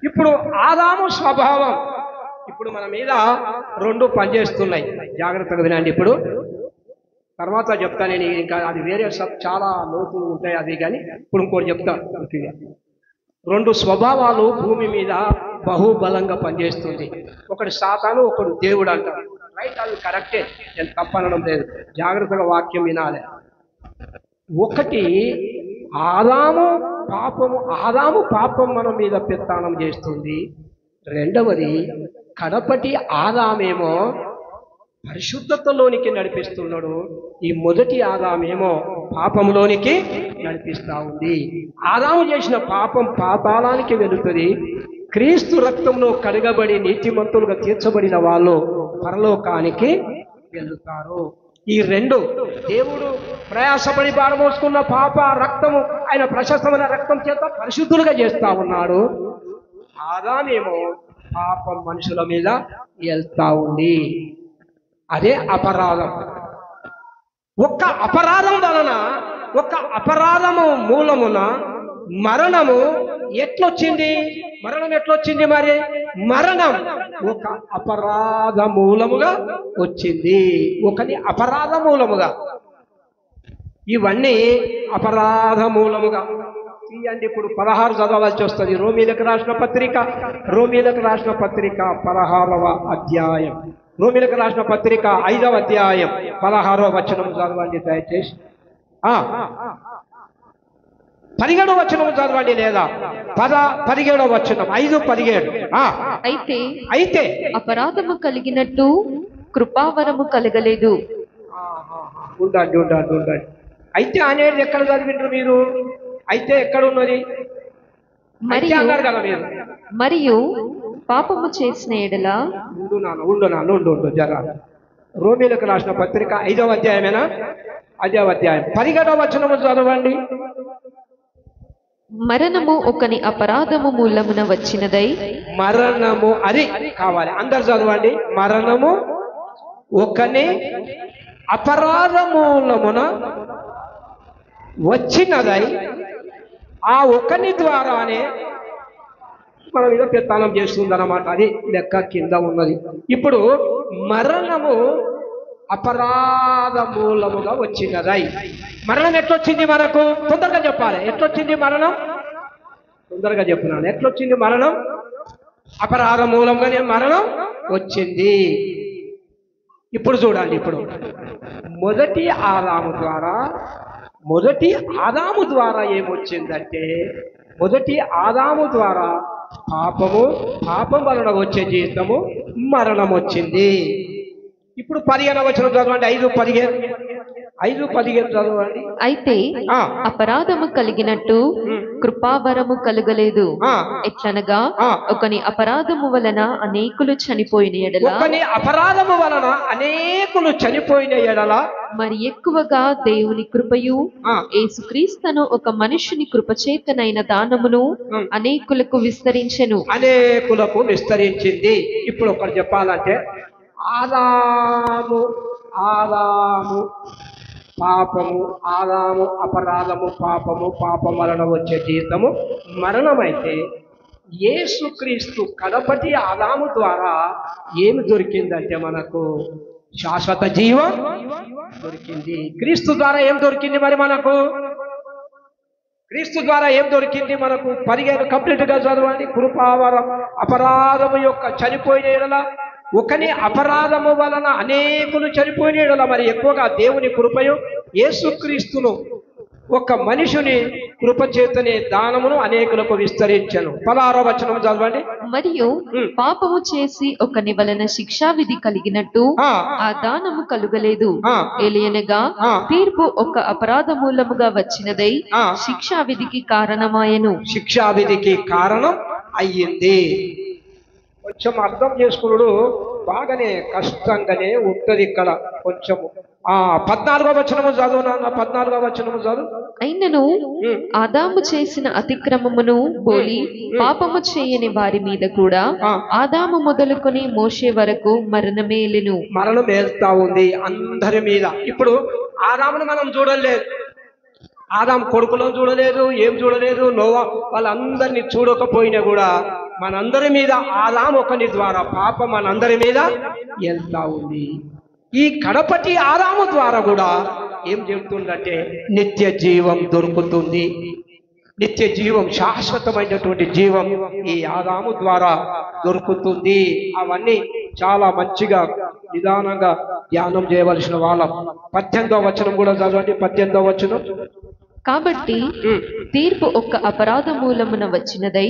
ఇప్పుడు ఆదాము స్వభావం ఇప్పుడు మన మీద 2 పనిచేస్తున్నాయి. జాగ్రత్తగా వినండి. ఇప్పుడు తర్వాత చెప్తా నేను, ఇంకా అది వేరే చాలా లోతులు ఉంటాయి అది, కానీ ఇప్పుడు ఇంకోటి చెప్తా. 2 స్వభావాలు భూమి మీద బహుబలంగా పనిచేస్తుంది. ఒకటి సాతాను, ఒకడు దేవుడు అంటారు. రైట్, అది కరెక్టే, నేను తప్పనడం లేదు. జాగ్రత్తగా వాక్యం వినాలి. ఒకటి ఆదాము పాపం మన మీద పెత్తానం చేస్తుంది. రెండవది కడపటి ఆదామేమో పరిశుద్ధతలోనికి నడిపిస్తున్నాడు. ఈ మొదటి ఆదామేమో పాపంలోనికి నడిపిస్తా ఉంది. ఆదాము చేసిన పాపం పాతాళానికి వెళుతుంది. క్రీస్తు రక్తంలో కడగబడి నీతిమంతులుగా తీర్చబడిన వాళ్ళు పరలోకానికి వెళుతారు. ఈ 2 దేవుడు ప్రయాసపడి పారమోసుకున్న పాప రక్తము ఆయన ప్రశస్తమైన రక్తం చేత పరిశుద్ధులుగా చేస్తా ఉన్నాడు. ఆదామేమో పాపం మనుషుల మీద వెళ్తా ఉంది. అదే అపరాధం. ఒక్క అపరాధము మూలమున మరణము ఎట్లొచ్చింది? మరి మరణం ఒక అపరాధ మూలముగా వచ్చింది. ఒకని అపరాధ మూలముగా, ఇవన్నీ అపరాధ మూలముగా. తీయండి. ఇప్పుడు 16 చదవాల్సి వస్తుంది. రోమీలకు రాసిన పత్రిక 16వ అధ్యాయం. రోమీలకు రాసిన పత్రిక 5వ అధ్యాయం 16వ వచనం చదవండి దయచేసి. 17వ వచనం చదవండి, లేదా 17వ వచనం 5:17. అయితే అపరాధము కలిగినట్టు కృపావరము కలగలేదు. ఉండండి. అయితే అనేది ఎక్కడ చదివిండ్రు మీరు? అయితే ఎక్కడ ఉన్నది? మరియు పాపము చేసిన ఎడల ఉండు జర. రోమీలకు రాసిన పత్రిక 5వ అధ్యాయమేనా? 5వ అధ్యాయం 17వ వచనము చదవండి. మరణము ఒకని అపరాధము మూలమున వచ్చినదై. మరణము అది కావాలి, అందరు చదవండి. మరణము ఒకని అపరాధ మూలమున వచ్చినదై, ఆ ఒకని ద్వారానే మన మీద పెత్తానం చేస్తుందన్నమాట. అది లెక్క కింద ఉన్నది. ఇప్పుడు మరణము అపరాధ మూలముగా వచ్చినదై. మరణం ఎట్లొచ్చింది మనకు? తొందరగా చెప్పాలి. ఎట్లొచ్చింది మరణం? తొందరగా చెప్తున్నాను. ఎట్లొచ్చింది మరణం? అపరాధ మూలంగానే మరణం వచ్చింది. ఇప్పుడు చూడండి. ఇప్పుడు మొదటి ఆదాము ద్వారా ఏమొచ్చిందంటే, మొదటి ఆదాము ద్వారా పాపం వలన వచ్చే జీవితము మరణం వచ్చింది. ఇప్పుడు 15వ వచనం చదవండి. 5:15 చదవండి. అయితే అపరాధము కలిగినట్టు కృపావరము కలగలేదు. ఎట్లనగా ఒకని అపరాధము వలన అనేకులు చనిపోయిన ఎడల మరి ఎక్కువగా దేవుని కృపయు యేసుక్రీస్తును ఒక మనుషుని కృపచేతనైన దానమును అనేకులకు విస్తరించెను. అనేకులకు విస్తరించింది. ఇప్పుడు ఒకటి చెప్పాలంటే, ఆదాము పాపము, ఆదాము అపరాధము, పాపము, పాపం వలన వచ్చే జీతము మరణమైతే యేసుక్రీస్తు కడపటి ఆదాము ద్వారా ఏమి దొరికిందంటే మనకు శాశ్వత జీవం దొరికింది. క్రీస్తు ద్వారా ఏం దొరికింది మరి మనకు? క్రీస్తు ద్వారా ఏం దొరికింది మనకు? 15 కంప్లీట్గా చదవండి. కృపావరం అపరాధము యొక్క చనిపోయిన ఎడల, ఒకని అపరాధము వలన అనేకులు చనిపోయిన ఎడల మరి ఎక్కువగా దేవుని కృపయు యేసుక్రీస్తును ఒక మనిషిని కృపచేతనే దానమును అనేకులకు విస్తరించను. 16వ వచనం చదవండి. మరియు పాపము చేసి ఒకని వలన శిక్షావిధి కలిగినట్టు ఆ దానము కలుగలేదు. ఎలియనగా తీర్పు ఒక అపరాధ మూలముగా వచ్చినదై శిక్షావిధికి కారణమాయెను. శిక్షావిధికి కారణం అయ్యింది. కొంచెం అర్థం చేసుకున్నాడు బాగానే కష్టంగానే ఉంటది ఇక్కడ కొంచెము. 14వ వచనము చదువు నాన్న. 14వ వచనము చదువు. అయినను ఆదాము చేసిన అతిక్రమమును పోలి పాపము చేయని వారి మీద కూడా ఆదాము మొదలుకొని మోషే వరకు మరణమేలెను. మరణం ఏల్తా ఉంది అందరి మీద. ఇప్పుడు ఆదామును మనం చూడలేదు, ఆదాం కొడుకులను చూడలేదు, ఏం చూడలేదు, నోవా వాళ్ళందరినీ చూడకపోయినా కూడా మనందరి మీద ఆదాం ఒకని ద్వారా పాపం మనందరి మీద వెళ్తా ఉంది. ఈ కడపటి ఆదాము ద్వారా కూడా ఏం చెబుతుందంటే నిత్య జీవం దొరుకుతుంది. నిత్య జీవం, శాశ్వతమైనటువంటి జీవం ఈ ఆదాము ద్వారా దొరుకుతుంది. అవన్నీ చాలా మంచిగా నిదానంగా ధ్యానం చేయవలసిన వాళ్ళం. 18వ వచనం కూడా చదవండి. 18వ వచనం. కాబట్టి తీర్పు ఒక్క అపరాధ మూలమున వచ్చినదై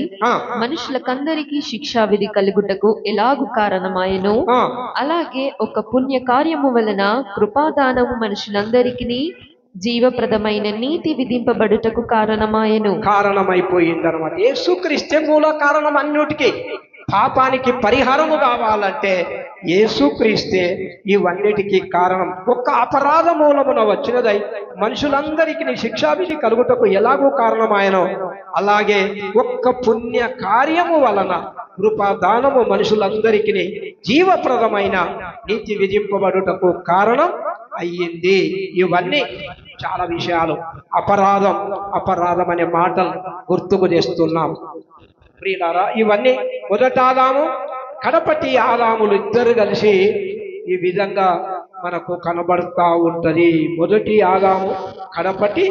మనుషులకందరికీ శిక్షావిధి కలుగుటకు ఎలాగు కారణమాయెనో, అలాగే ఒక పుణ్య కార్యము వలన కృపాదానము మనుషులందరికీ జీవప్రదమైన నీతి విధింపబడుటకు కారణమైపోయిందన్నమాట. యేసుక్రీస్తే మూల కారణం అన్నిటికీ. పాపానికి పరిహారము కావాలంటే యేసుక్రీస్తే ఇవన్నిటికీ కారణం. ఒక్క అపరాధ మూలమున వచ్చినదై మనుషులందరికీ శిక్షావిధి కలుగుటకు ఎలాగో కారణమాయనో, అలాగే ఒక్క పుణ్య కార్యము వలన కృపాదానము మనుషులందరికీ జీవప్రదమైన నీతి విధింపబడుటకు కారణం అయ్యింది. ఇవన్నీ చాలా విషయాలు. అపరాధం అనే మాటలు గుర్తుకు చేస్తున్నాం ప్రియులారా. ఇవన్నీ మొదటి ఆదాము కడపటి ఆదాములు ఇద్దరు కలిసి ఈ విధంగా మనకు కనబడుతూ ఉంటది. మొదటి ఆదాము కడపటి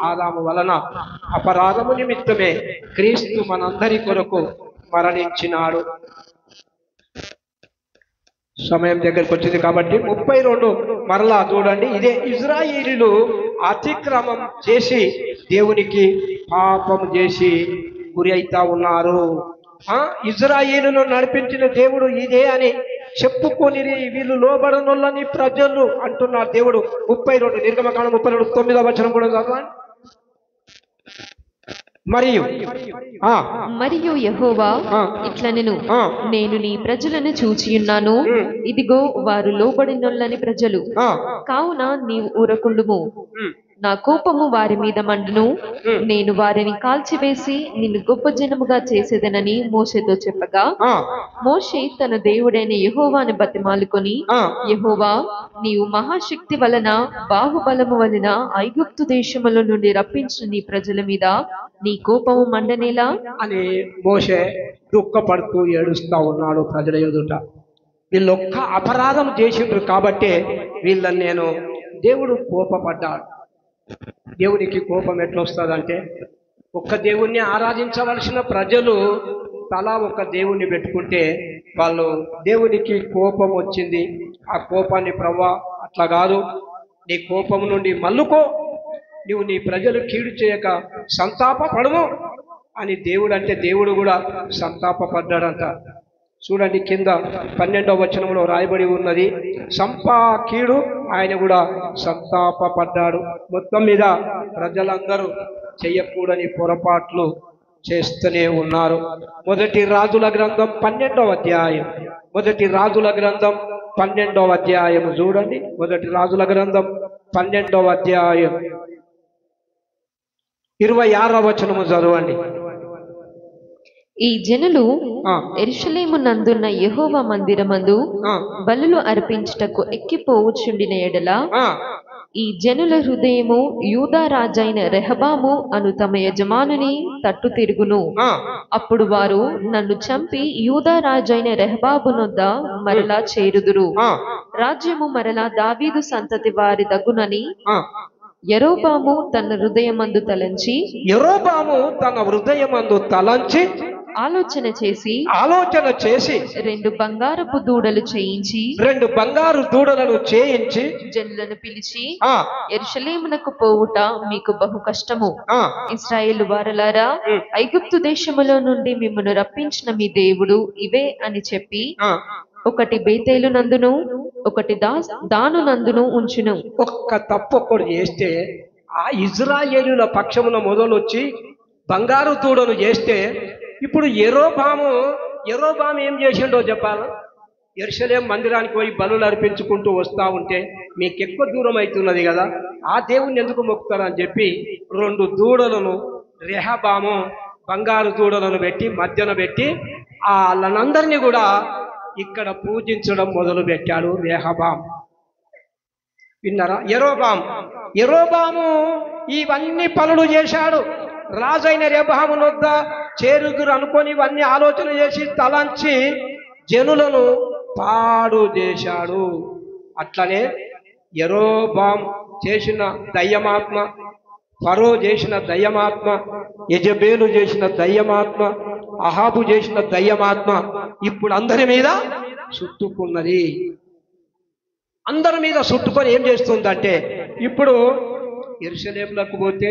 ఆదాము వలన అపరాధము నిమిత్తమే క్రీస్తు మనందరి కొరకు మరణించినాడు. సమయం దగ్గరికి వచ్చింది కాబట్టి 32 మరలా చూడండి. ఇదే ఇజ్రాయేలీలు అతిక్రమం చేసి దేవునికి పాపం చేసి గురి అవుతా ఉన్నారు. ఇజ్రాయేలును నడిపించిన దేవుడు ఇదే అని చెప్పుకొని వీళ్ళు లోబడనొల్లని ప్రజలు అంటున్నారు దేవుడు. 32 నిర్గమకాండం 32 9వ వచనం కూడా చదవండి. మరియు యెహోవా ఇట్లనెను, నేను నీ ప్రజలను చూచియున్నాను, ఇదిగో వారు లోబడినొల్లని ప్రజలు, కావున నీవు ఊరకుండుము, నా కోపము వారి మీద మండును, నేను వారిని కాల్చివేసి నిన్ను గొప్ప జనముగా చేసేదనని మోషేతో చెప్పగా, మోషే తన దేవుడైన యెహోవాను బతిమాలుకొని, యెహోవా నీవు మహాశక్తి వలన బాహుబలము వలన ఐగుప్తు దేశముల నుండి రప్పించిన నీ ప్రజల మీద నీ కోపము మండనేలా అని మోషే దుఃఖపడుతూ ఏడుస్తా ఉన్నాడు ప్రజల ఎదుట. వీళ్ళొక్క అపరాధం చేసిండ్రు కాబట్టే వీళ్ళని నేను దేవుడు కోపపడ్డాడు. దేవునికి కోపం ఎట్లా వస్తుందంటే, ఒక్క దేవుణ్ణి ఆరాధించవలసిన ప్రజలు తలా ఒక దేవుణ్ణి పెట్టుకుంటే వాళ్ళు దేవునికి కోపం వచ్చింది. ఆ కోపాన్ని ప్రవ్వా అట్లా కాదు, నీ కోపం నుండి మల్లుకో, నువ్వు నీ ప్రజలు కీడు చేయక సంతాపపడము అని దేవుడు అంటే దేవుడు కూడా సంతాపపడ్డాడంట. చూడండి కింద 12వ వచనంలో రాయబడి ఉన్నది, కీడు ఆయన కూడా సంతాపపడ్డాడు. మొత్తం మీద ప్రజలందరూ చెయ్యకూడని పొరపాట్లు చేస్తూనే ఉన్నారు. మొదటి రాజుల గ్రంథం 12వ అధ్యాయం, మొదటి రాజుల గ్రంథం 12వ అధ్యాయం చూడండి. మొదటి రాజుల గ్రంథం 12వ అధ్యాయం 26వ వచనము చదవండి. ఈ జనులు ఆ, యెరూషలేము నందున్న యెహోవా మందిరమందు ఆ, బలులు అర్పించుటకు ఎక్కిపోవచ్చుండిన ఎడల ఆ, ఈ జనుల హృదయము యూదా రాజైన రెహబాము అను తమ యజమానుని తట్టు తిరుగును. ఆ. అప్పుడు వారు నన్ను చంపి యూదా రాజైన రెహబాబునొద్ద మరలా చేరుదురు. ఆ, రాజ్యము మరలా దావీదు సంతతి వారి దగునని ఆ. యెరోబాము తన హృదయమందు తలంచి యెరోబాము తన హృదయమందు తలంచి ఆలోచన చేసి 2 బంగారపు దూడలు చేయించి 2 బంగారు దూడలను చేయించి జనులను పిలిచి ఆ, యెరూషలేమునకు పోవుట మీకు బహు కష్టము. ఆ, ఇశ్రాయేలు వారలారా, ఐగుప్తు దేశములో నుండి మిమ్మను రప్పించిన మీ దేవుడు ఇవే అని చెప్పి ఆ. ఒకటి బేతేలు నందును ఒకటి దాను నందును ఉంచును. ఒక్క తప్పు ఒక్కడు చేస్తే ఆ ఇజ్రాయేలుల పక్షమున మొదలొచ్చి బంగారు దూడను చేస్తే ఇప్పుడు యెరోబాము ఏం చేసిండో చెప్పాలా? యెరూషలేము మందిరానికి పోయి బలులు అర్పించుకుంటూ వస్తా ఉంటే మీకు ఎక్కువ దూరం అవుతున్నది కదా, ఆ దేవుణ్ణి ఎందుకు మొక్కుతారని చెప్పి 2 దూడలను రెహబాము బంగారు దూడలను పెట్టి మధ్యన పెట్టి వాళ్ళనందరినీ కూడా ఇక్కడ పూజించడం మొదలు పెట్టాడు రెహబాం. విన్నారా? యెరోబాము ఇవన్నీ పనులు చేశాడు. రాజైన రెహబాము వద్ద చేరుదురు అనుకొని ఇవన్నీ ఆలోచన చేసి తలంచి జనులను పాడు చేశాడు. అట్లనే యెరోబాం చేసిన దయ్యమాత్మ, ఫరో చేసిన దయ్యమాత్మ, యెజబేలు చేసిన దయ్యమాత్మ, అహాబు చేసిన దయ్యమాత్మ ఇప్పుడు అందరి మీద చుట్టుకున్నది. అందరి మీద చుట్టుకొని ఏం చేస్తుందంటే ఇప్పుడు యెరూషలేములకు పోతే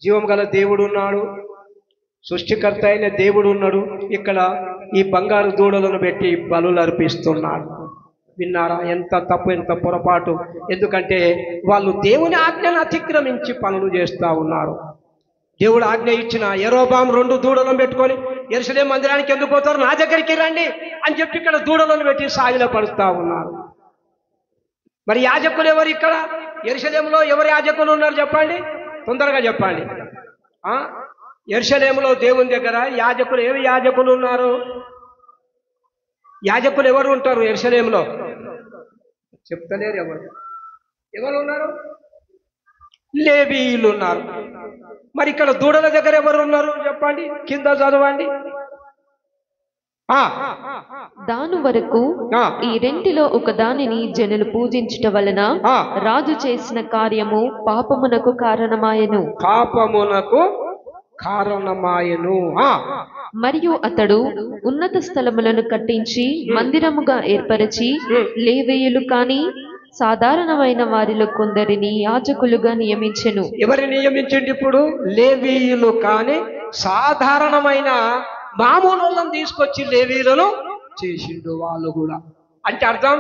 జీవం గల దేవుడు ఉన్నాడు, సృష్టికర్త అయిన దేవుడు ఉన్నాడు. ఇక్కడ ఈ బంగారు దూడలను పెట్టి బలులు అర్పిస్తున్నాడు. విన్నారా? ఎంత తప్పు, ఎంత పొరపాటు! ఎందుకంటే వాళ్ళు దేవుని ఆజ్ఞను అతిక్రమించి పనులు చేస్తూ ఉన్నారు. దేవుడు ఆజ్ఞ ఇచ్చిన యెరోబాము 2 దూడలను పెట్టుకొని యెరూషలేము మందిరానికి ఎందుకు పోతారు, నా దగ్గరికి రండి అని చెప్పి ఇక్కడ దూడలను పెట్టి సాగిల పడుతూ ఉన్నారు. మరి యాజకులు ఎవరు? ఇక్కడ యెరూషలేములో ఎవరు యాజకులు ఉన్నారు చెప్పండి, తొందరగా చెప్పండి. యెరూషలేములో దేవుని దగ్గర యాజకులు ఏమి యాజకులు ఉన్నారు? యాజకులు ఎవరు ఉంటారు యెరూషలేములో? చెప్తలేరు. ఎవరు ఉన్నారు? లేవీయులు ఉన్నారు. మరి ఇక్కడ దూడల దగ్గర ఎవరు ఉన్నారు చెప్పండి, కింద చదవండి. దాను వరకు ఈ రెంటిలో ఒక దానిని జనులు పూజించుట వలన రాజు చేసిన కార్యము పాపమునకు కారణమాయెను. మరియు అతడు ఉన్నత స్థలములను కట్టించి మందిరముగా ఏర్పరచి లేవీయులు కాని సాధారణమైన వారిలో కొందరిని యాజకులుగా నియమించెను. ఎవరు నియమించండి? ఇప్పుడు లేవీయులు కాని సాధారణమైన మామూలు తీసుకొచ్చి లేవీయులను చేసిండు వాళ్ళు కూడా. అంటే అర్థం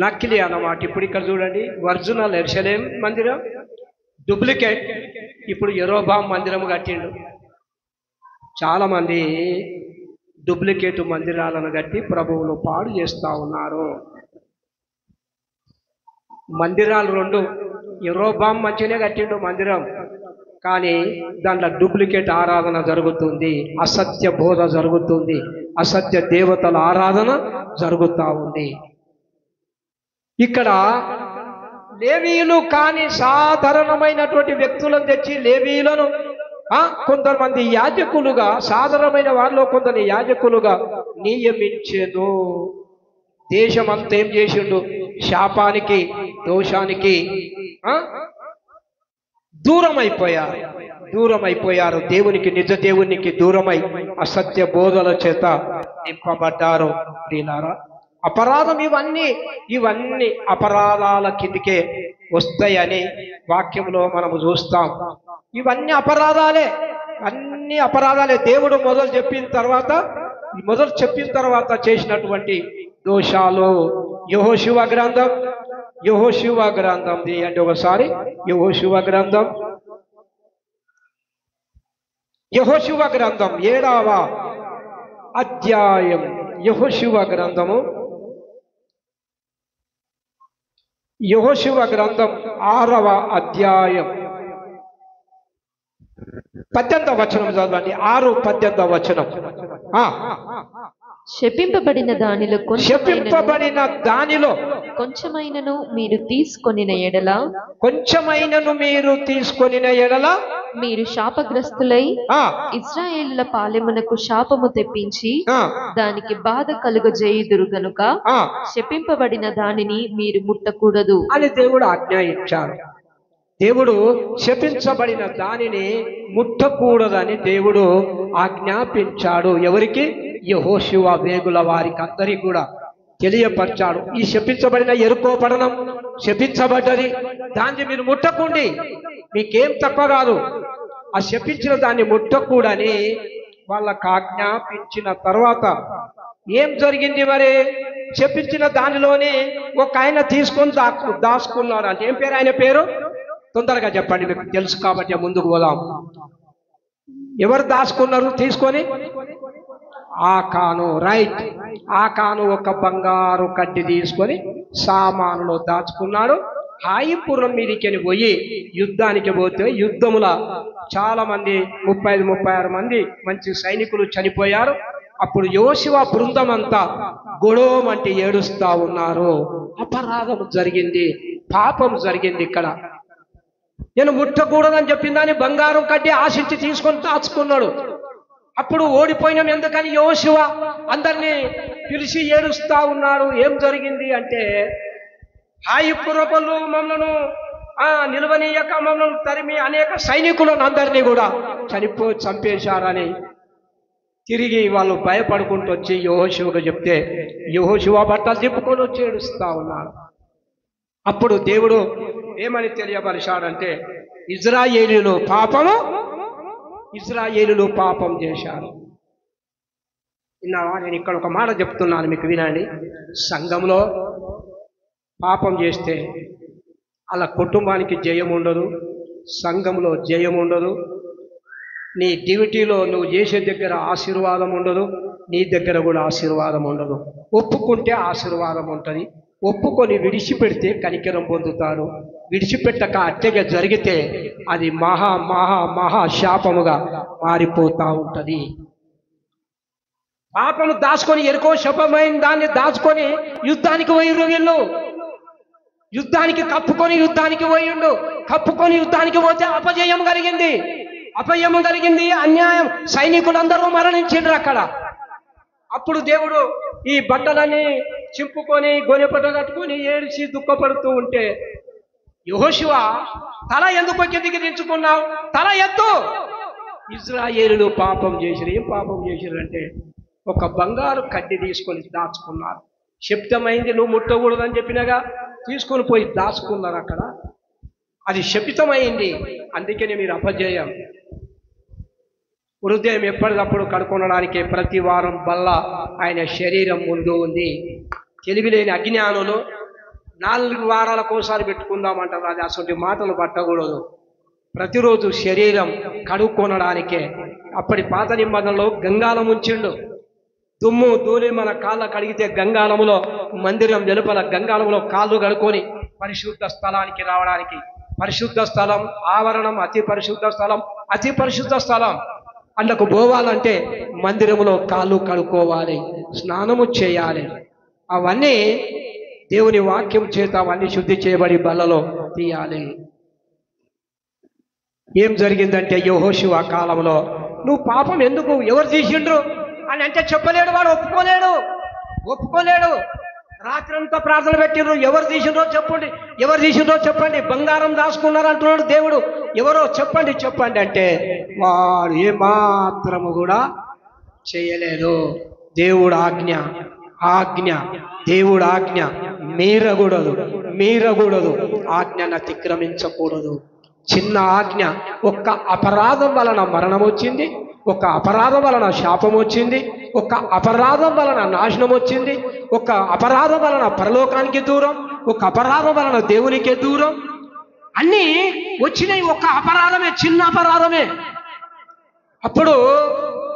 నకిలీ అన్నమాట. ఇప్పుడు ఇక్కడ చూడండి, ఒరిజినల్ యెరూషలేము మందిరం డూప్లికేట్. ఇప్పుడు యెరోబాం మందిరం కట్టిండు. చాలా మంది డూప్లికేట్ మందిరాలను కట్టి ప్రభువులు పాడు చేస్తూ ఉన్నారు. మందిరాలు 2, యెరోబాం మంచిగానే కట్టిండు మందిరం, కానీ దాంట్లో డూప్లికేట్ ఆరాధన జరుగుతుంది, అసత్య బోధ జరుగుతుంది, అసత్య దేవతల ఆరాధన జరుగుతూ ఉంది. ఇక్కడ లేవీయులు కాని సాధారణమైనటువంటి వ్యక్తులను తెచ్చి లేవీయులను కొంతమంది యాజకులుగా, సాధారణమైన వారిలో కొందరు యాజకులుగా నియమించెను. దేశం అంతా ఏం చేసిండు? శాపానికి, దోషానికి దూరం అయిపోయారు. దేవునికి, నిజ దేవునికి దూరమై అసత్య బోధల చేత నింపబడ్డారు. దీనారా అపరాధం, ఇవన్నీ అపరాధాల కిందికే వస్తాయని వాక్యంలో మనము చూస్తాం. ఇవన్నీ అపరాధాలే, అన్ని అపరాధాలే. దేవుడు మొదలు చెప్పిన తర్వాత చేసినటువంటి దోషాలు. యెహోషువ గ్రంథం తీయండి ఒకసారి. యెహోషువ గ్రంథం 7వ అధ్యాయం. యెహోషువ గ్రంథం 6వ అధ్యాయం. 18వ వచనం చదవండి. 6:18వ వచనం. ఆ, శపింపబడిన దానిలో శపింపబడిన దానిలో కొంచెమైనను మీరు తీసుకొనిన ఎడల కొంచెమైనను మీరు తీసుకొనిన ఎడల మీరు శాపగ్రస్తులై ఆ, ఇశ్రాయేలుల పాలెమునకు శాపము తెప్పించి ఆ, దానికి బాధ కలుగజేయుదురు గనుక ఆ శపింపబడిన దానిని మీరు ముట్టకూడదు అని దేవుడు ఆజ్ఞ ఇచ్చాడు. దేవుడు శపించబడిన దానిని ముట్టకూడదని దేవుడు ఆజ్ఞాపించాడు. ఎవరికి? యెహోషువ వేగుల వారికి అందరికీ కూడా తెలియపరిచాడు. ఈ శపించబడిన ఎరుకో పట్టణం శపించబడ్డది, దాన్ని మీరు ముట్టకుండి, మీకేం తక్కువ కాదు. ఆ శపించిన దాన్ని ముట్టకూడని వాళ్ళకు ఆజ్ఞాపించిన తర్వాత ఏం జరిగింది మరి? శపించిన దానిలోనే ఒక ఆయన తీసుకొని దాచుకున్నాడు. అంటే ఏం పేరు ఆయన పేరు? తొందరగా చెప్పండి, మీకు తెలుసు కాబట్టి ముందుకు పోదాం. ఎవరు దాచుకున్నారు తీసుకొని? ఆకాను. రైట్. ఆకాను ఒక బంగారు కడ్డి తీసుకొని సామానులో దాచుకున్నాడు. హాయిపురం మీదికి పోయి యుద్ధానికి పోతే యుద్ధముల చాలా మంది 35-36 మంది మంచి సైనికులు చనిపోయారు. అప్పుడు యోషువ బృందం అంతా గొడవమంటే ఏడుస్తా ఉన్నారు. అపరాధం జరిగింది, పాపం జరిగింది. ఇక్కడ నేను ముట్టకూడదని చెప్పిందని బంగారం కడ్డి ఆశించి తీసుకొని దాచుకున్నాడు. అప్పుడు ఓడిపోయినాం ఎందుకని యోషువ అందరినీ పిలిచి ఏడుస్తా ఉన్నాడు. ఏం జరిగింది అంటే, హాయిపురపలు మమ్మల్ని నిలవనీయక మమ్మల్ని తరిమి అనేక సైనికులను అందరినీ కూడా చంపేశారని తిరిగి వాళ్ళు భయపడుకుంటూ వచ్చి యెహోషువకు చెప్తే యెహోషువ బట్టలు తిప్పుకొని వచ్చి ఏడుస్తా ఉన్నాడు. అప్పుడు దేవుడు ఏమని తెలియపరిచాడంటే, ఇజ్రాయేలీలు పాపం చేశారు. విన్నావా? నేను ఇక్కడ ఒక మాట చెప్తున్నాను, మీకు వినండి. సంఘంలో పాపం చేస్తే అలా కుటుంబానికి జయం ఉండదు, సంఘంలో జయం ఉండదు. నీ డ్యూటీలో నువ్వు చేసే దగ్గర ఆశీర్వాదం ఉండదు, నీ దగ్గర కూడా ఆశీర్వాదం ఉండదు. ఒప్పుకుంటే ఆశీర్వాదం ఉంటుంది, ఒప్పుకొని విడిచిపెడితే కనికరం పొందుతాడు. విడిచిపెట్టక అట్టగా జరిగితే అది మహా మహా మహా శాపముగా మారిపోతా ఉంటుంది. పాపము దాచుకొని ఎరుకో శపమైన దాన్ని దాచుకొని యుద్ధానికి పోయిర్రు వీళ్ళు. యుద్ధానికి కప్పుకొని యుద్ధానికి పోతే అపజయం కలిగింది, అన్యాయం. సైనికులందరూ మరణించిండ్రు అక్కడ. అప్పుడు దేవుడు ఈ బట్టలన్నీ చింపుకొని గొనెపట కట్టుకొని ఏడిచి దుఃఖపడుతూ ఉంటే, యెహోషువ తల ఎందుకు కిందికి దించుకున్నావు? తల ఎత్తు. ఇజ్రాయేలులు పాపం చేసిరు. ఏం పాపం చేసిరు అంటే, ఒక బంగారు కడ్డి తీసుకొని దాచుకున్నారు. శపితమైంది, నువ్వు ముట్టకూడదని చెప్పినగా తీసుకొని పోయి దాచుకున్నారు అక్కడ. అది శపితమైంది, అందుకని మీరు అపజయం. హృదయం ఎప్పటికప్పుడు కడుకొనడానికి ప్రతి వారం బల్ల ఆయన శరీరం ముందు ఉంది. తెలివిలేని అజ్ఞానులు 4 వారాలకోసారి పెట్టుకుందామంటారు. అది అసలు మాటలు పట్టకూడదు. ప్రతిరోజు శరీరం కడుక్కొనడానికే. అప్పటి పాత నిబంధనలో గంగాలం ఉంచిండు. దుమ్ము ధూళి మన కాళ్ళ కడిగితే గంగాళములో, మందిరం వెలుపల గంగాళములో కాళ్ళు కడుక్కొని పరిశుద్ధ స్థలానికి రావడానికి, పరిశుద్ధ స్థలం, ఆవరణం, అతి పరిశుద్ధ స్థలం అందుకు పోవాలంటే మందిరంలో కాళ్ళు కడుక్కోవాలి, స్నానము చేయాలి. అవన్నీ దేవుని వాక్యం చేత అవన్నీ శుద్ధి చేయబడి బల్లలో తీయాలి. ఏం జరిగిందంటే, యెహోషువ కాలంలో నువ్వు పాపం ఎందుకు, ఎవరు తీసిండ్రు అని అంటే చెప్పలేడు. వాడు ఒప్పుకోలేడు. రాత్రంతా ప్రార్థన పెట్టిండ్రు. ఎవరు తీసిండ్రో చెప్పండి. బంగారం దాచుకున్నారు అంటున్నాడు దేవుడు. ఎవరో చెప్పండి అంటే వాడు ఏమాత్రము కూడా చేయలేదు. దేవుడు ఆజ్ఞ మీరకూడదు. ఆజ్ఞను అతిక్రమించకూడదు. చిన్న ఆజ్ఞ. ఒక్క అపరాధం వలన మరణం వచ్చింది, ఒక అపరాధం వలన శాపం వచ్చింది, ఒక అపరాధం వలన నాశనం వచ్చింది, ఒక అపరాధం వలన పరలోకానికి దూరం, ఒక అపరాధం వలన దేవునికే దూరం. అన్నీ వచ్చినాయి ఒక అపరాధమే, చిన్న అపరాధమే. అప్పుడు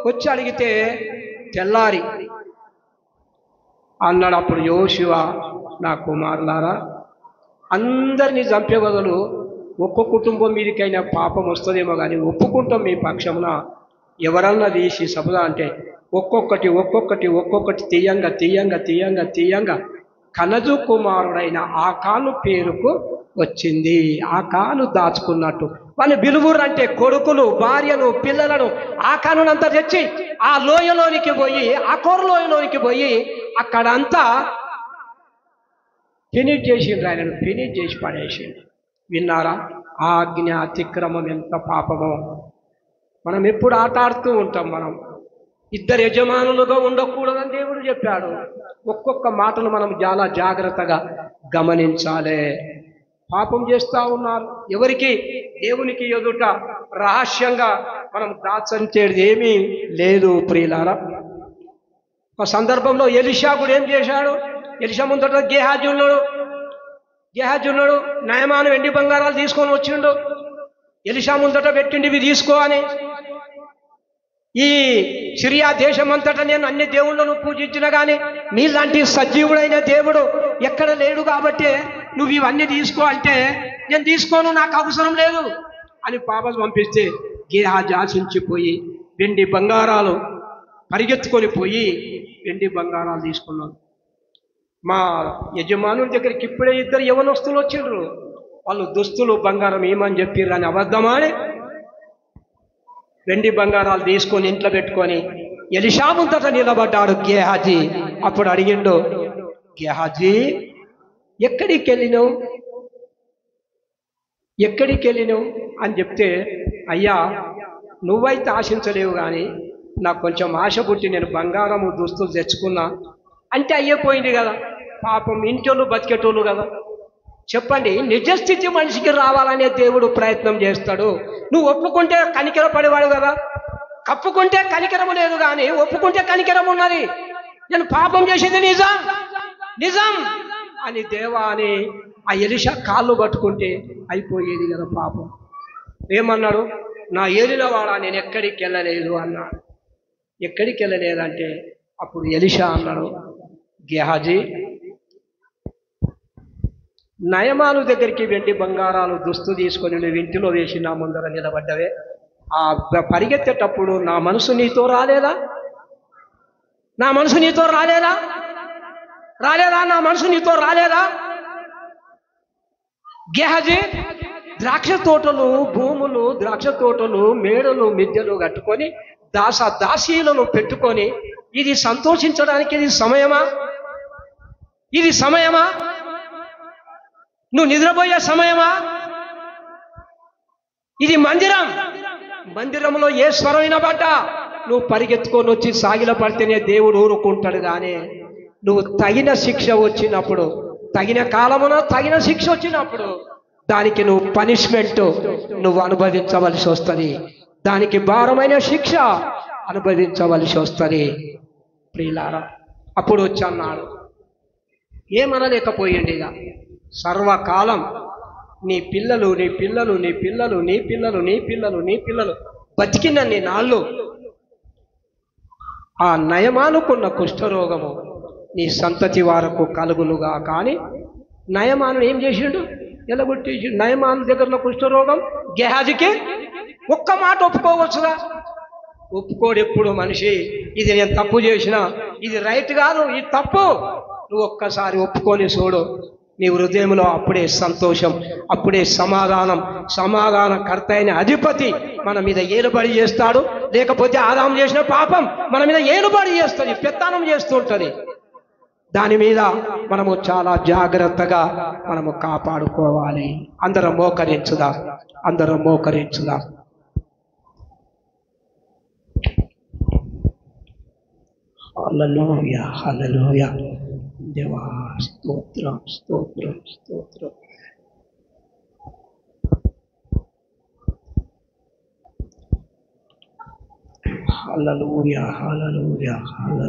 వచ్చి అడిగితే తెల్లారి అన్నాడు. అప్పుడు యెహోషువ, నా కుమారులారా, అందరినీ చంపే బదులు ఒక్క కుటుంబం మీదకైనా పాపం వస్తుందేమో కానీ ఒప్పుకుంటాం మీ పక్షమున ఎవరన్నా తీసి సబదా అంటే ఒక్కొక్కటి తీయంగా కనజు కుమారుడైన ఆకాను పేరుకు వచ్చింది. ఆకాను దాచుకున్నట్టు వాళ్ళు బిలువురు అంటే కొడుకులు, భార్యను, పిల్లలను ఆకానునంతా తెచ్చి ఆ లోయలోనికి పోయి, ఆ లోయలోనికి పోయి అక్కడంతా ఫినిష్ చేసిండ్రు. ఆయనను ఫినిష్ చేసి పడేసిండు. విన్నారా? ఆజ్ఞ అతిక్రమం ఎంత పాపమో. మనం ఎప్పుడు ఆటాడుతూ ఉంటాం. మనం ఇద్దరు యజమానులుగా ఉండకూడదని దేవుడు చెప్పాడు. ఒక్కొక్క మాటను మనం చాలా జాగ్రత్తగా గమనించాలి. పాపం చేస్తూ ఉన్నారు. ఎవరికి? దేవునికి ఎదుట రహస్యంగా మనం దాచంచేది ఏమీ లేదు ప్రియులారా. ఒక సందర్భంలో ఎలీషా కూడా ఏం చేశాడు? ఎలీషా ముందట గేహాజీ ఉన్నాడు. నయమాను వెండి బంగారాలు తీసుకొని వచ్చిండు. ఎలీషా ముందట పెట్టిండి, ఇవి తీసుకో అని. ఈ సిరియా దేశమంతటా నేను అన్ని దేవుళ్ళను పూజించిన కానీ నీలాంటి సజీవుడైన దేవుడు ఎక్కడ లేడు కాబట్టి నువ్వు ఇవన్నీ తీసుకో అంటే నేను తీసుకోను, నాకు అవసరం లేదు అని పాపలు పంపిస్తే గేహాజీ ఆశించిపోయి వెండి బంగారాలు పరిగెత్తుకొని పోయి వెండి బంగారాలు తీసుకున్నాను. మా యజమానుల దగ్గరికి ఇప్పుడే ఇద్దరు యవనస్తులు వచ్చిండ్రు. వాళ్ళు దుస్తులు బంగారం ఏమని చెప్పిర్రు అని అబద్ధమాడి వెండి బంగారాలు తీసుకొని ఇంట్లో పెట్టుకొని ఎలీషా ముందట నిలబడ్డాడు గేహాజీ. అప్పుడు అడిగిండు, గేహాజీ ఎక్కడికి వెళ్ళినావు అని చెప్తే, అయ్యా నువ్వైతే ఆశించలేవు కానీ నాకు కొంచెం ఆశ పుట్టి నేను బంగారము దుస్తులు తెచ్చుకున్నా అంటే అయ్యిపోయింది కదా. పాపం ఇంటోళ్ళు బతికేటోళ్ళు కదా. చెప్పండి, నిజస్థితి మనిషికి రావాలనే దేవుడు ప్రయత్నం చేస్తాడు. నువ్వు ఒప్పుకుంటే కనికర పడేవాడు కదా. కప్పుకుంటే కనికరము లేదు కానీ ఒప్పుకుంటే కనికరం ఉన్నది. నేను పాపం చేసేది నిజం అని దేవా అని ఆ ఎలీషా కాళ్ళు పట్టుకుంటే అయిపోయేది కదా పాపం. ఏమన్నాడు? నా ఏలిన వాడా నేను ఎక్కడికి వెళ్ళలేదు అన్నాడు. ఎక్కడికి వెళ్ళలేదంటే అప్పుడు ఎలీషా అన్నాడు, గేహాజీ నయమాను దగ్గరికి వెండి బంగారాలు దుస్తు తీసుకొని నువ్వు ఇంటిలో వేసి నా ముందర నిలబడ్డవే, ఆ పరిగెత్తేటప్పుడు నా మనసు నీతో రాలేదా? నా మనసు నీతో రాలేదా? గేహాజీ ద్రాక్ష తోటలు, భూములు, ద్రాక్ష తోటలు, మేడలు, మిద్దెలు కట్టుకొని దాసీలను పెట్టుకొని ఇది సంతోషించడానికి ఇది సమయమా? నువ్వు నిద్రపోయే సమయమా? ఇది మందిరంలో ఏ స్వరం వినబడ్డా నువ్వు పరిగెత్తుకొని వచ్చి సాగిల పడితేనే దేవుడు ఊరుకుంటాడు. కానీ నువ్వు తగిన శిక్ష వచ్చినప్పుడు, తగిన కాలమున తగిన శిక్ష వచ్చినప్పుడు దానికి నువ్వు పనిష్మెంట్ నువ్వు అనుభవించవలసి వస్తుంది. దానికి భారమైన శిక్ష అనుభవించవలసి వస్తుంది ప్రియులారా. అప్పుడు వచ్చి అన్నాడు, ఏమనలేకపోయింది. ఇక సర్వకాలం నీ పిల్లలు బతికినన్ని నాళ్ళు ఆ నయమానుకున్న కుష్ఠరోగము నీ సంతతి వారకు కలుగునుగా. కానీ నయమాను ఏం చేసిండు? ఎలగొట్టేసి నయమాను దగ్గరలో కుష్ఠరోగం. గేహాజీకి ఒక్క మాట ఒప్పుకోవచ్చుగా. ఒప్పుకోడు ఎప్పుడు మనిషి. ఇది నేను తప్పు చేసినా, ఇది రైట్ కాదు, ఇది తప్పు. నువ్వు ఒక్కసారి ఒప్పుకొని చూడు, నీ హృదయంలో అప్పుడే సంతోషం, అప్పుడే సమాధానకర్త అయిన అధిపతి మన మీద ఏలుబడి చేస్తాడు. లేకపోతే ఆదాము చేసిన పాపం మన మీద ఏలుబడి చేస్తుంది, పెత్తనం చేస్తూ ఉంటుంది. దాని మీద మనము చాలా జాగ్రత్తగా మనము కాపాడుకోవాలి. అందరం మోకరించుదా. హల్లెలూయా. దేవా స్తోత్రం. హల్లెలూయా.